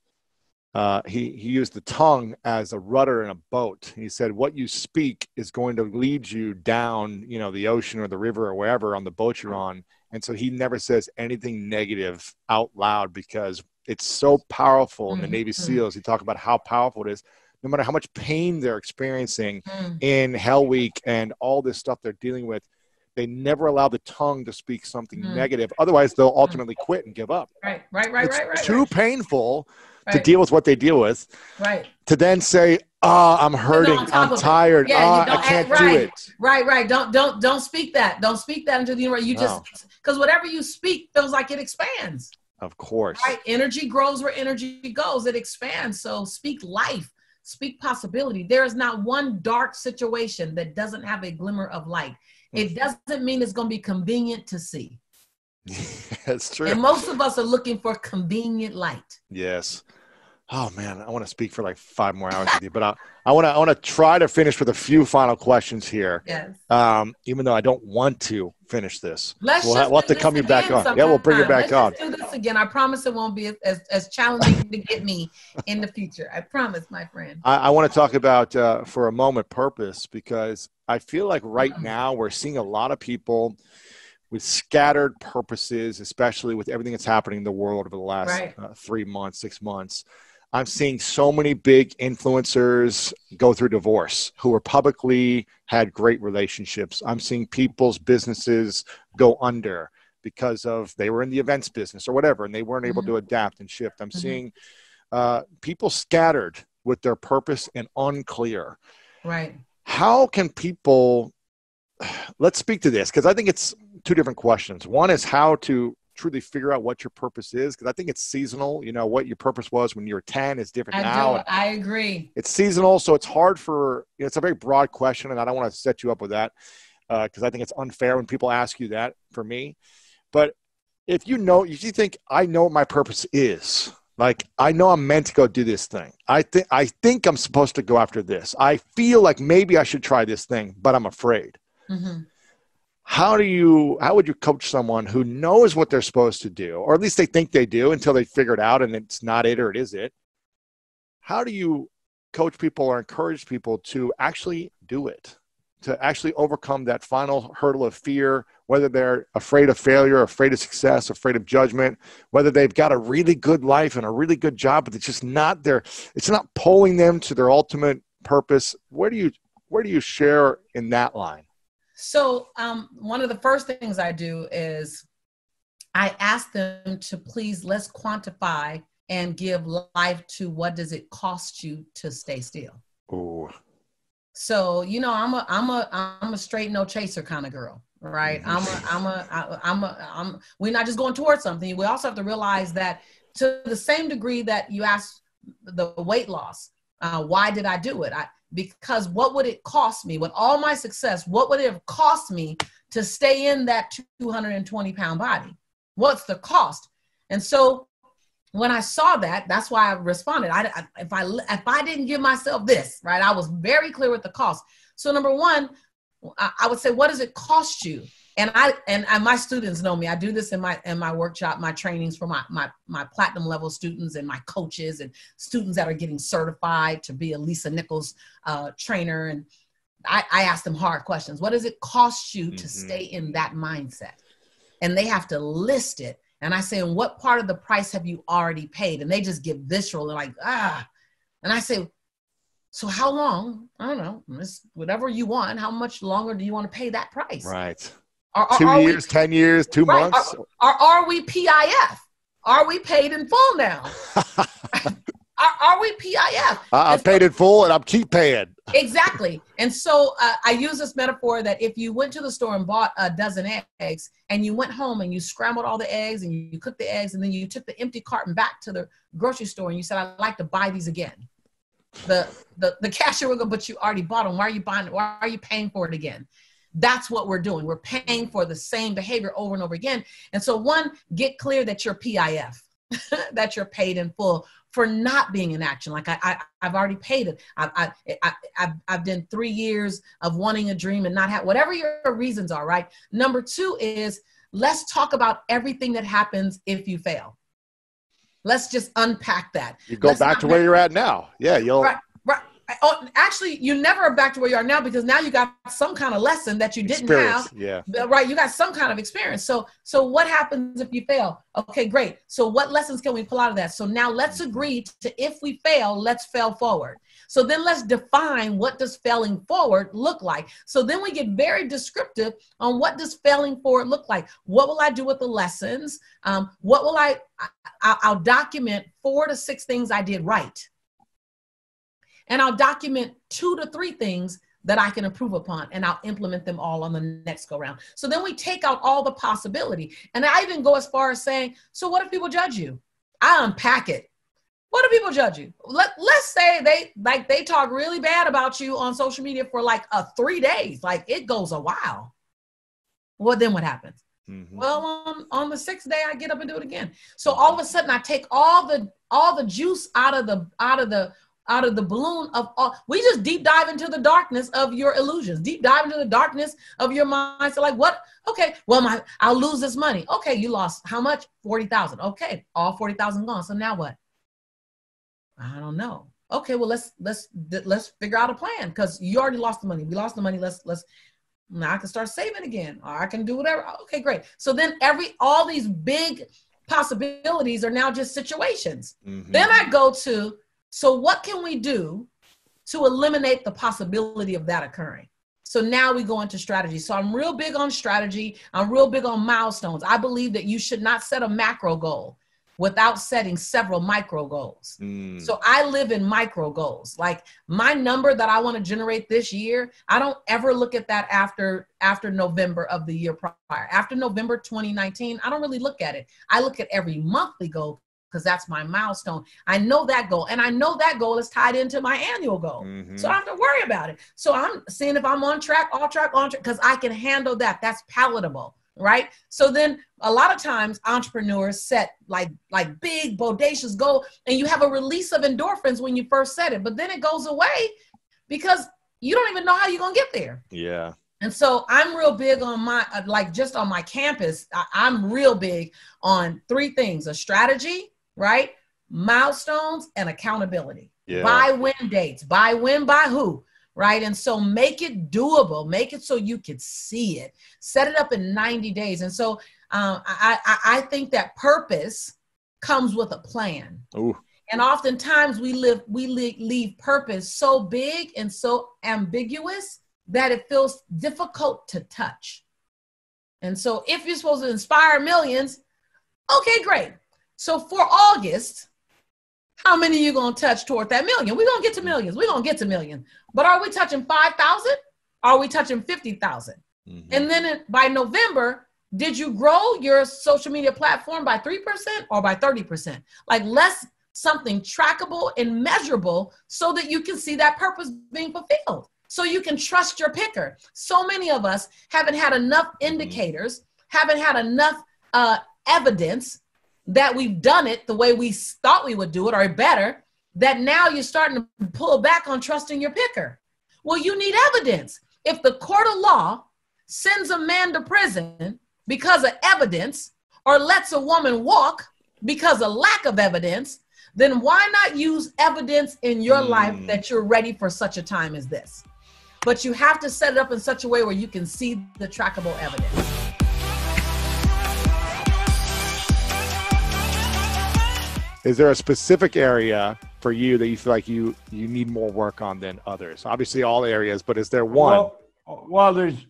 he used the tongue as a rudder in a boat. He said, what you speak is going to lead you down, the ocean or the river or wherever on the boat you're on. And so he never says anything negative out loud, because it's so powerful. In the Navy SEALs, he talked about how powerful it is. No matter how much pain they're experiencing in Hell Week and all this stuff they're dealing with, they never allow the tongue to speak something negative. Otherwise, they'll ultimately quit and give up. Right. It's too painful to deal with what they deal with. Right. To then say, I'm hurting, I'm tired, yeah, I can't do it. Right. Don't speak that. Don't speak that into the universe. You just, because whatever you speak feels like it expands. Of course. Right. Energy grows where energy goes. It expands. So speak life. Speak possibility. There is not one dark situation that doesn't have a glimmer of light. It doesn't mean it's going to be convenient to see. That's true. And most of us are looking for convenient light. Yes. Oh man, I want to speak for like 5 more hours with you, but I want to try to finish with a few final questions here. Yes. Even though I don't want to finish this, we'll have to come you back on. Yeah, we'll bring you back on. Let's do this again. I promise it won't be as challenging to get me in the future. I promise, my friend. I want to talk about for a moment purpose, because I feel like right now we're seeing a lot of people with scattered purposes, especially with everything that's happening in the world over the last 3 months, 6 months. I'm seeing so many big influencers go through divorce who are publicly had great relationships. I'm seeing people's businesses go under because of they were in the events business or whatever, and they weren't able to adapt and shift. I'm seeing people scattered with their purpose and unclear. Right. How can people, let's speak to this, because I think it's 2 different questions. One is how to truly figure out what your purpose is, because I think it's seasonal. What your purpose was when you were 10 is different now. I agree. It's seasonal, so it's hard for, it's a very broad question, and I don't want to set you up with that because I think it's unfair when people ask you that for me. But if you think, I know what my purpose is, like I know I'm meant to go do this thing. I think I'm supposed to go after this. I feel like maybe I should try this thing, but I'm afraid. How would you coach someone who knows what they're supposed to do, or at least they think they do until they figure it out and it's not it or it is it? How do you coach people or encourage people to actually do it, to actually overcome that final hurdle of fear, whether they're afraid of failure, afraid of success, afraid of judgment, whether they've got a really good life and a really good job, but it's just not it's not pulling them to their ultimate purpose? where do you share in that line? So one of the first things I do is I ask them to please, let's quantify and give life to what does it cost you to stay still. Oh, so I'm a straight no chaser kind of girl, right? We're not just going towards something. We also have to realize that to the same degree that you asked the weight loss, why did I do it? Because what would it cost me with all my success? What would it have cost me to stay in that 220-pound body? What's the cost? And so when I saw that, that's why I responded. If I didn't give myself this, right, I was very clear with the cost. So number one, I would say, what does it cost you? And my students know me. I do this in my workshop, my trainings for my platinum level students and my coaches and students that are getting certified to be a Lisa Nichols trainer. And I ask them hard questions. What does it cost you to stay in that mindset? And they have to list it. And I say, and what part of the price have you already paid? And they just get visceral. They're like, And I say, so how long? I don't know. It's whatever you want. How much longer do you want to pay that price? Right. 2 years, 10 years, 2 months? Are we PIF? Are we paid in full now? Are we PIF? I'm paid in full and I'm keep paying. Exactly. And so I use this metaphor that if you went to the store and bought a dozen eggs and you went home and you scrambled all the eggs and you cooked the eggs and then you took the empty carton back to the grocery store and you said, I'd like to buy these again. The cashier will go, but you already bought them. Why are you buying it? Why are you paying for it again? That's what we're doing. We're paying for the same behavior over and over again. And so one, get clear that you're PIF, that you're paid in full for not being in action. Like I've already paid it. I've done 3 years of wanting a dream and not have, whatever your reasons are, right? Number two is, let's talk about everything that happens if you fail. Let's just unpack that. You go back to where you're at now. Yeah, you'll. Right. Oh, actually, you never are back to where you are now because now you got some kind of lesson that you didn't have. Yeah. Right. You got some kind of experience. So what happens if you fail? Okay, great. So what lessons can we pull out of that? So now let's agree to, if we fail, let's fail forward. So then let's define, what does failing forward look like? So then we get very descriptive on what does failing forward look like? What will I do with the lessons? What will I'll document 4 to 6 things I did right. And I'll document 2 to 3 things that I can improve upon, and I'll implement them all on the next go round. So then we take out all the possibility. And I even go as far as saying, so what if people judge you? I unpack it. What do people judge you? Let's say they talk really bad about you on social media for like 3 days. Like it goes a while. Well, then what happens? Mm-hmm. Well, on the 6th day, I get up and do it again. So all of a sudden I take all the juice out of the balloon of all. We just deep dive into the darkness of your illusions, deep dive into the darkness of your mind. So like, what? Okay, well, I'll lose this money. Okay, you lost how much? 40,000. Okay, all 40,000 gone. So now what? I don't know. Okay, well, let's figure out a plan, because you already lost the money. We lost the money. Let's now I can start saving again, or I can do whatever. Okay, great. So then all these big possibilities are now just situations. Mm-hmm. Then I go to, so what can we do to eliminate the possibility of that occurring? So now we go into strategy. So I'm real big on strategy. I'm real big on milestones. I believe that you should not set a macro goal without setting several micro goals. So I live in micro goals. Like my number that I want to generate this year, I don't ever look at that after November of the year prior. After November 2019, I don't really look at it. I look at every monthly goal, because that's my milestone. I know that goal, and I know that goal is tied into my annual goal. Mm-hmm. So I don't have to worry about it. So I'm seeing if I'm on track, because I can handle that. That's palatable, right? So then a lot of times entrepreneurs set like big, bodacious goal, and you have a release of endorphins when you first set it, but then it goes away because you don't even know how you're going to get there. Yeah. And so I'm real big on just on my campus, I'm real big on 3 things: a strategy, right? Milestones and accountability. Yeah. By when dates, by when, by who, right? And so make it doable, make it so you can see it, set it up in 90 days. And so I think that purpose comes with a plan. Ooh. And oftentimes we leave purpose so big and so ambiguous that it feels difficult to touch. And so if you're supposed to inspire millions, okay, great. So for August, how many are you going to touch toward that million? We're going to get to millions. We're going to get to millions. But are we touching 5,000? Are we touching 50,000? Mm-hmm. And then by November, did you grow your social media platform by 3% or by 30%? Like, let's something trackable and measurable so that you can see that purpose being fulfilled, so you can trust your picker. So many of us haven't had enough indicators, haven't had enough evidence that we've done it the way we thought we would do it or better, that now you're starting to pull back on trusting your picker. Well, you need evidence. If the court of law sends a man to prison because of evidence or lets a woman walk because of lack of evidence, then why not use evidence in your life that you're ready for such a time as this? But you have to set it up in such a way where you can see the trackable evidence. Is there a specific area for you that you feel like you need more work on than others? Obviously all areas, but is there one? Well, there's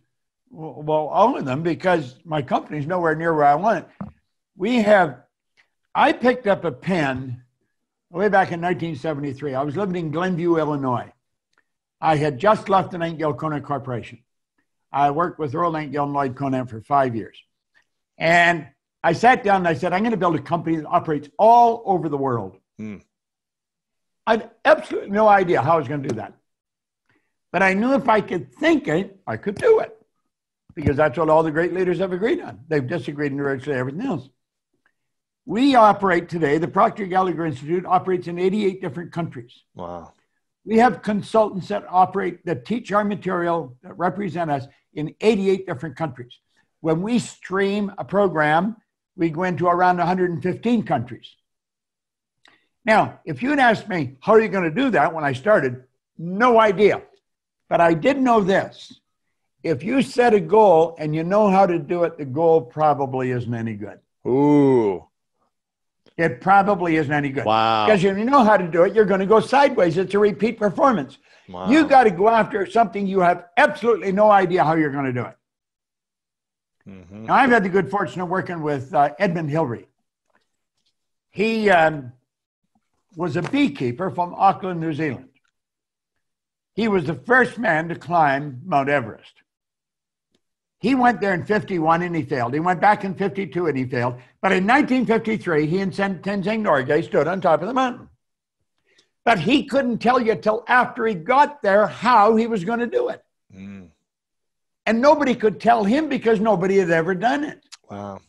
all of them, because my company's nowhere near where I want it. I picked up a pen way back in 1973. I was living in Glenview, Illinois. I had just left the Nightingale Conant Corporation. I worked with Earl Nightingale and Lloyd Conant for 5 years. And I sat down and I said, I'm going to build a company that operates all over the world. I had absolutely no idea how I was going to do that. But I knew if I could think it, I could do it. Because that's what all the great leaders have agreed on. They've disagreed in virtually everything else. We operate today, the Proctor Gallagher Institute operates in 88 different countries. Wow. We have consultants that teach our material, that represent us in 88 different countries. When we stream a program, we go into around 115 countries. Now, if you'd asked me, how are you going to do that when I started? No idea. But I did know this. If you set a goal and you know how to do it, the goal probably isn't any good. Ooh. It probably isn't any good. Wow. Because if you know how to do it, you're going to go sideways. It's a repeat performance. Wow. You got to go after something you have absolutely no idea how you're going to do it. Mm-hmm. Now, I've had the good fortune of working with Edmund Hillary. He was a beekeeper from Auckland, New Zealand. He was the first man to climb Mount Everest. He went there in 51 and he failed. He went back in 52 and he failed. But in 1953, he and Tenzing Norgay stood on top of the mountain. But he couldn't tell you till after he got there how he was going to do it. And nobody could tell him because nobody had ever done it. Wow.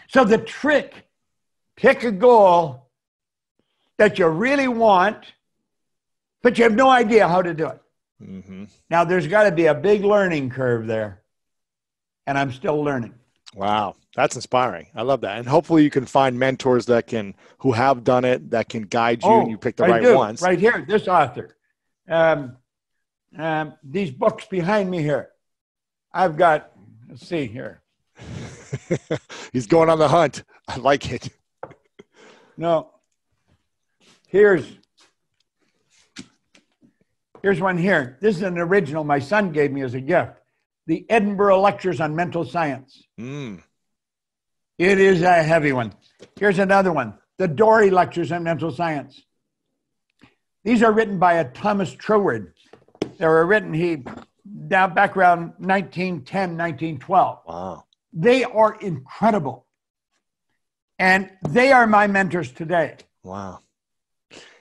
So the trick, pick a goal that you really want, but you have no idea how to do it. Mm-hmm. Now, there's got to be a big learning curve there, and I'm still learning. Wow, that's inspiring. I love that. And hopefully you can find mentors who have done it, that can guide you, and you pick the right ones. Right here, this author. These books behind me here. I've got, let's see here. He's going on the hunt. I like it. No. Here's one here. This is an original my son gave me as a gift. The Edinburgh Lectures on Mental Science. It is a heavy one. Here's another one. The Dory Lectures on Mental Science. These are written by a Thomas Troward. They were written back around 1910, 1912. Wow. They are incredible. And they are my mentors today. Wow.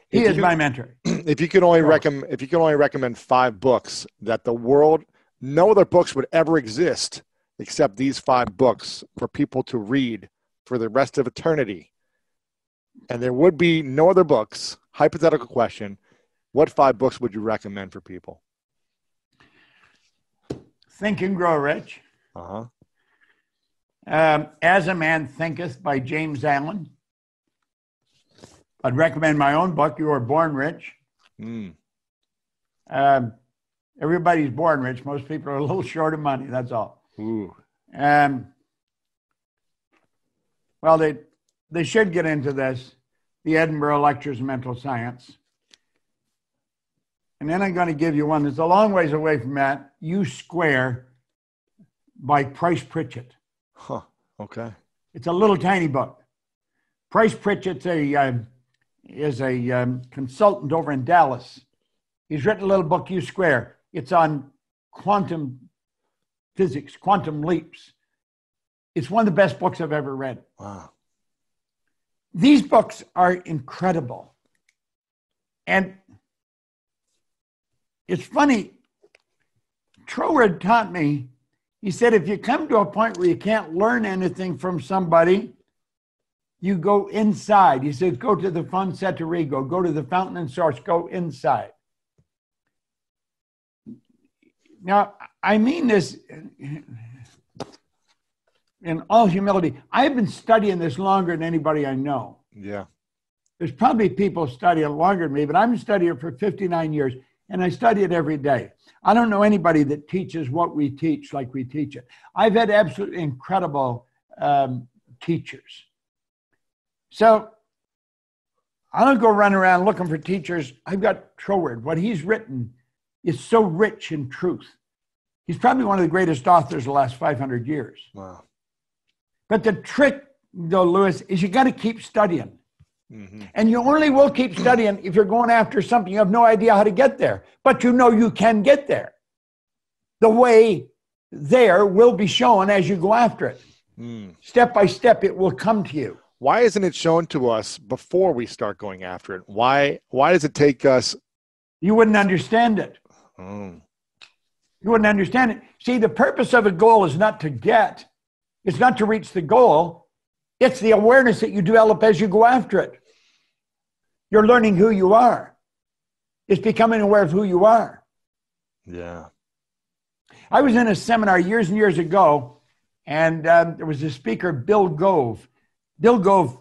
He is my mentor. If you could only recommend 5 books that the world, no other books would ever exist except these 5 books for people to read for the rest of eternity, and there would be no other books, hypothetical question, what 5 books would you recommend for people? Think and Grow Rich. As a Man Thinketh by James Allen. I'd recommend my own book, You Were Born Rich. Everybody's born rich. Most people are a little short of money, that's all. Well, they should get into this. the Edinburgh Lectures on Mental Science. And then I'm going to give you one that's a long ways away from that, U Square by Price Pritchett. Huh. Okay. It's a little tiny book. Price Pritchett is a consultant over in Dallas. He's written a little book, U Square. It's on quantum physics, quantum leaps. It's one of the best books I've ever read. Wow. These books are incredible. And it's funny, Troward taught me, he said, if you come to a point where you can't learn anything from somebody, you go inside. He said, go to the fun Ceterigo, go to the fountain and source, go inside. Now, I mean this in all humility. I've been studying this longer than anybody I know. Yeah. There's probably people study it longer than me, but I've been studying it for 59 years, and I study it every day. I don't know anybody that teaches what we teach like we teach it. I've had absolutely incredible teachers. So I don't go run around looking for teachers. I've got Troward. What he's written is so rich in truth. He's probably one of the greatest authors of the last 500 years. Wow. But the trick, though, Lewis, is you got to keep studying. Mm-hmm. And you only will keep studying if you're going after something you have no idea how to get there. But you know you can get there. The way there will be shown as you go after it. Step by step, it will come to you. Why isn't it shown to us before we start going after it? Why does it take us? You wouldn't understand it. Oh. You wouldn't understand it. See, the purpose of a goal is not to get. It's not to reach the goal. It's the awareness that you develop as you go after it. You're learning who you are. It's becoming aware of who you are. Yeah. I was in a seminar years and years ago, and there was a speaker, Bill Gove. Bill Gove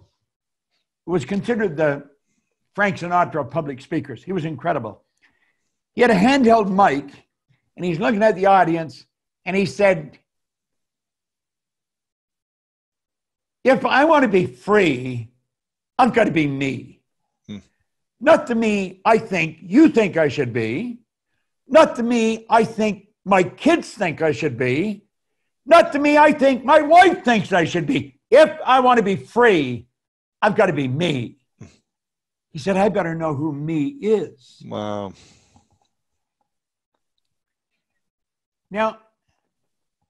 was considered the Frank Sinatra of public speakers. He was incredible. He had a handheld mic, and he's looking at the audience, and he said, if I want to be free, I've got to be me. Not the me I think you think I should be. Not the me I think my kids think I should be. Not the me I think my wife thinks I should be. If I want to be free, I've got to be me. He said, I better know who me is. Wow. Now,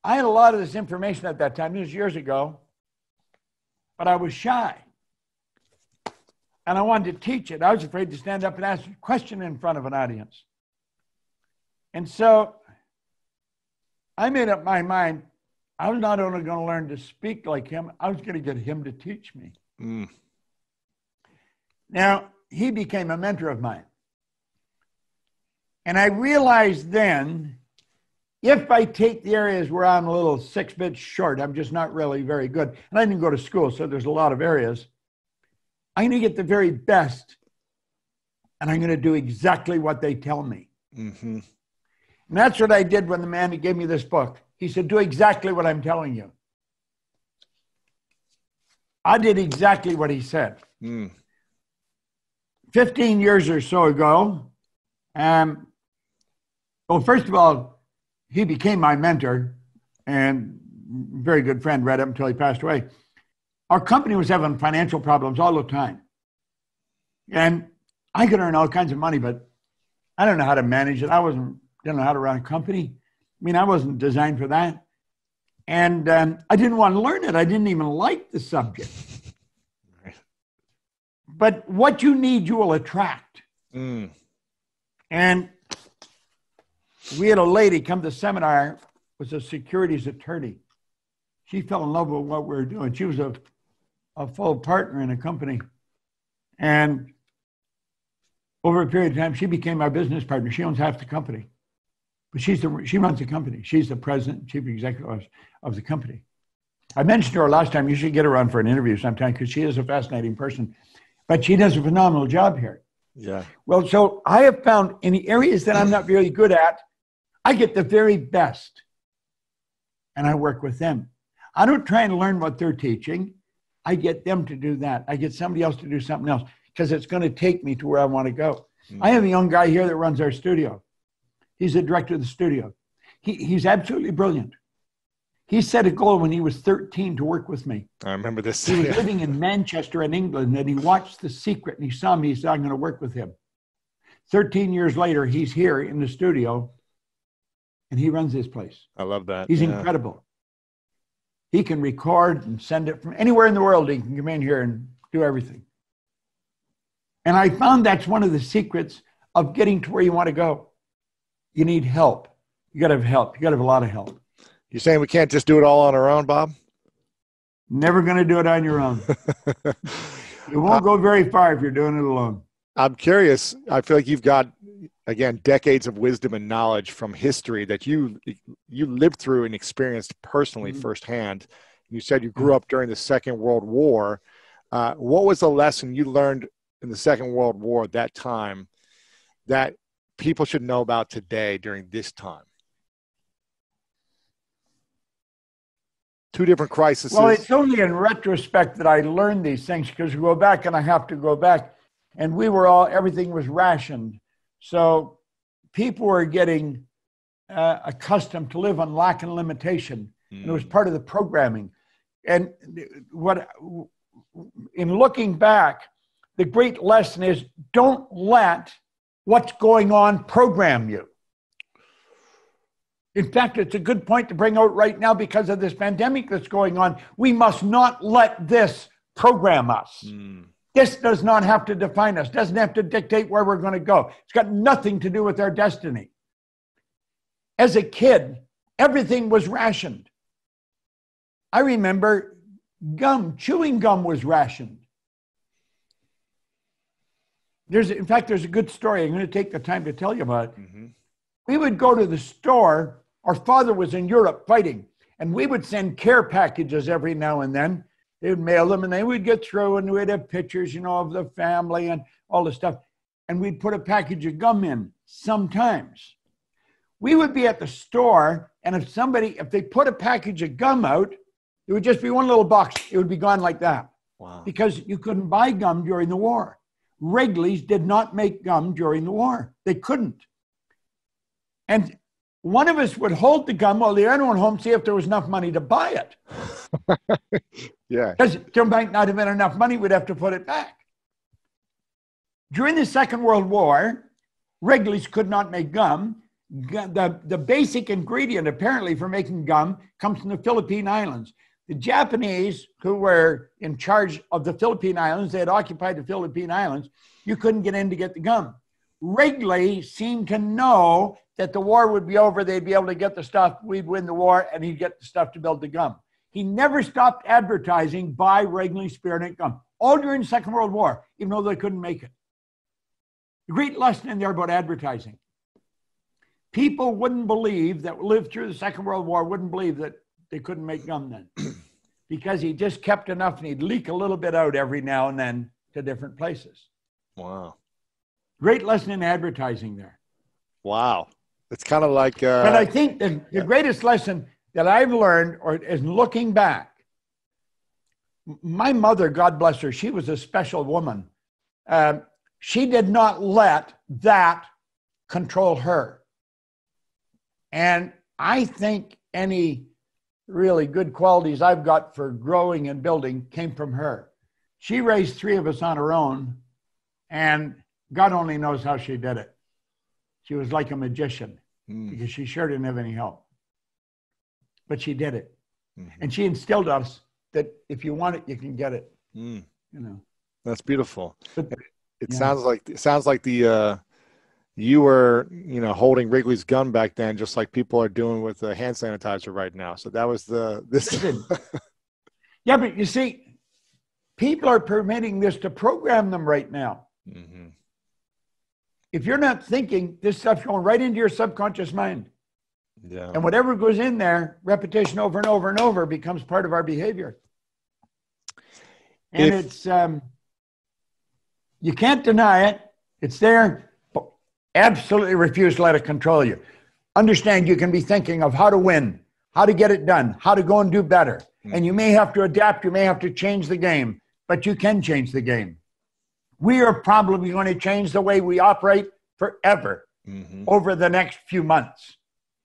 I had a lot of this information at that time. This was years ago. But I was shy. And I wanted to teach it. I was afraid to stand up and ask a question in front of an audience. And so I made up my mind, I was not only going to learn to speak like him, I was going to get him to teach me. Now, he became a mentor of mine. And I realized then, if I take the areas where I'm a little 6 bits short, I'm just not really very good. And I didn't go to school, so there's a lot of areas. I'm going to get the very best, and I'm going to do exactly what they tell me. Mm-hmm. And that's what I did when the man who gave me this book. He said, do exactly what I'm telling you. I did exactly what he said. 15 years or so ago, well, first of all, he became my mentor and very good friend right up until he passed away. Our company was having financial problems all the time. And I could earn all kinds of money, but I don't know how to manage it. Didn't know how to run a company. I mean, I wasn't designed for that. And I didn't want to learn it. I didn't even like the subject. But what you need, you will attract. And we had a lady come to seminar, was a securities attorney. She fell in love with what we were doing. She was a full partner in a company. And over a period of time, she became our business partner. She owns half the company. But she runs the company. She's the president, chief executive of the company. I mentioned to her last time, you should get her on for an interview sometime because she is a fascinating person. But she does a phenomenal job here. Yeah. Well, so I have found in the areas that I'm not really good at, I get the very best. And I work with them. I don't try and learn what they're teaching. I get them to do that. I get somebody else to do something else. because it's going to take me to where I want to go. I have a young guy here that runs our studio. He's the director of the studio. He's absolutely brilliant. He set a goal when he was 13 to work with me. I remember this. He was living in Manchester in England, and he watched The Secret, and he saw me. He said, I'm going to work with him. 13 years later, he's here in the studio, and he runs this place. I love that. He's incredible. He can record and send it from anywhere in the world. He can come in here and do everything. And I found that's one of the secrets of getting to where you want to go. You need help. You got to have help. You got to have a lot of help. You're saying we can't just do it all on our own, Bob? Never going to do it on your own. You won't go very far if you're doing it alone. I'm curious. I feel like you've got, again, decades of wisdom and knowledge from history that you lived through and experienced personally firsthand. You said you grew up during the Second World War. What was the lesson you learned in the Second World War at that time that people should know about today during this time? Two different crises. Well, it's only in retrospect that I learned these things, because we go back, and I have to go back, and everything was rationed. So people were getting accustomed to live on lack and limitation. And it was part of the programming. And in looking back, the great lesson is, don't let what's going on program you. In fact, it's a good point to bring out right now because of this pandemic that's going on. We must not let this program us. This does not have to define us, doesn't have to dictate where we're going to go. It's got nothing to do with our destiny. As a kid, everything was rationed. I remember chewing gum was rationed. In fact, there's a good story. I'm going to take the time to tell you about it. We would go to the store. Our father was in Europe fighting, and we would send care packages every now and then. They would mail them, and they would get through, and we'd have pictures, of the family and all the stuff. And we'd put a package of gum in sometimes. We would be at the store, and if they put a package of gum out, it would just be one little box. It would be gone like that. Wow. Because you couldn't buy gum during the war. Wrigley's did not make gum during the war. They couldn't. And one of us would hold the gum while the other one home, see if there was enough money to buy it. Yeah. Because there might not have been enough money, we'd have to put it back. During the Second World War, Wrigley's could not make gum. The basic ingredient, apparently, for making gum comes from the Philippine Islands. The Japanese, who were in charge of the Philippine Islands, they had occupied the Philippine Islands, you couldn't get in to get the gum. Wrigley seemed to know that the war would be over, they'd be able to get the stuff, we'd win the war, and he'd get the stuff to build the gum. He never stopped advertising, buy Wrigley Spearmint Gum, all during the Second World War, even though they couldn't make it. A great lesson in there about advertising. People wouldn't believe, that lived through the Second World War, wouldn't believe that they couldn't make gum then. Because he just kept enough, and he'd leak a little bit out every now and then to different places. Wow. Great lesson in advertising there. Wow. It's kind of like... but I think the greatest lesson that I've learned, or is looking back, my mother, God bless her, she was a special woman. She did not let that control her. And I think any really good qualities I've got for growing and building came from her. She raised 3 of us on her own, and God only knows how she did it. She was like a magician because she sure didn't have any help. But she did it. And she instilled us that if you want it, you can get it. That's beautiful. But, it sounds like the you were holding Wrigley's gun back then, just like people are doing with the hand sanitizer right now. So that was this. Yeah, but you see, people are permitting this to program them right now. If you're not thinking, this stuff's going right into your subconscious mind. Yeah. And whatever goes in there, repetition over and over and over, becomes part of our behavior. And it's, you can't deny it. It's there. But absolutely refuse to let it control you. Understand you can be thinking of how to win, how to get it done, how to go and do better. And you may have to adapt. You may have to change the game, but you can change the game. We are probably going to change the way we operate forever over the next few months.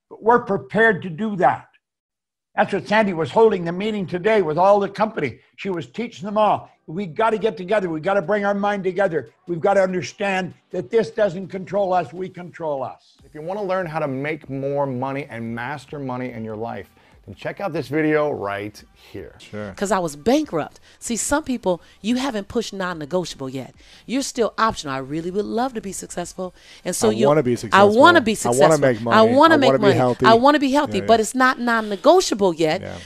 But we're prepared to do that. That's what Sandy was holding the meeting today with all the company. She was teaching them all. We got to get together. We got to bring our mind together. We've got to understand that this doesn't control us. We control us. If you want to learn how to make more money and master money in your life, then check out this video right here. Sure. Because I was bankrupt. See, some people, you haven't pushed non-negotiable yet. You're still optional. I really would love to be successful. And so I want to be successful. I want to be successful. I want to make money. I want to make money. Be healthy. I want to be healthy, but it's not non-negotiable yet. Yeah.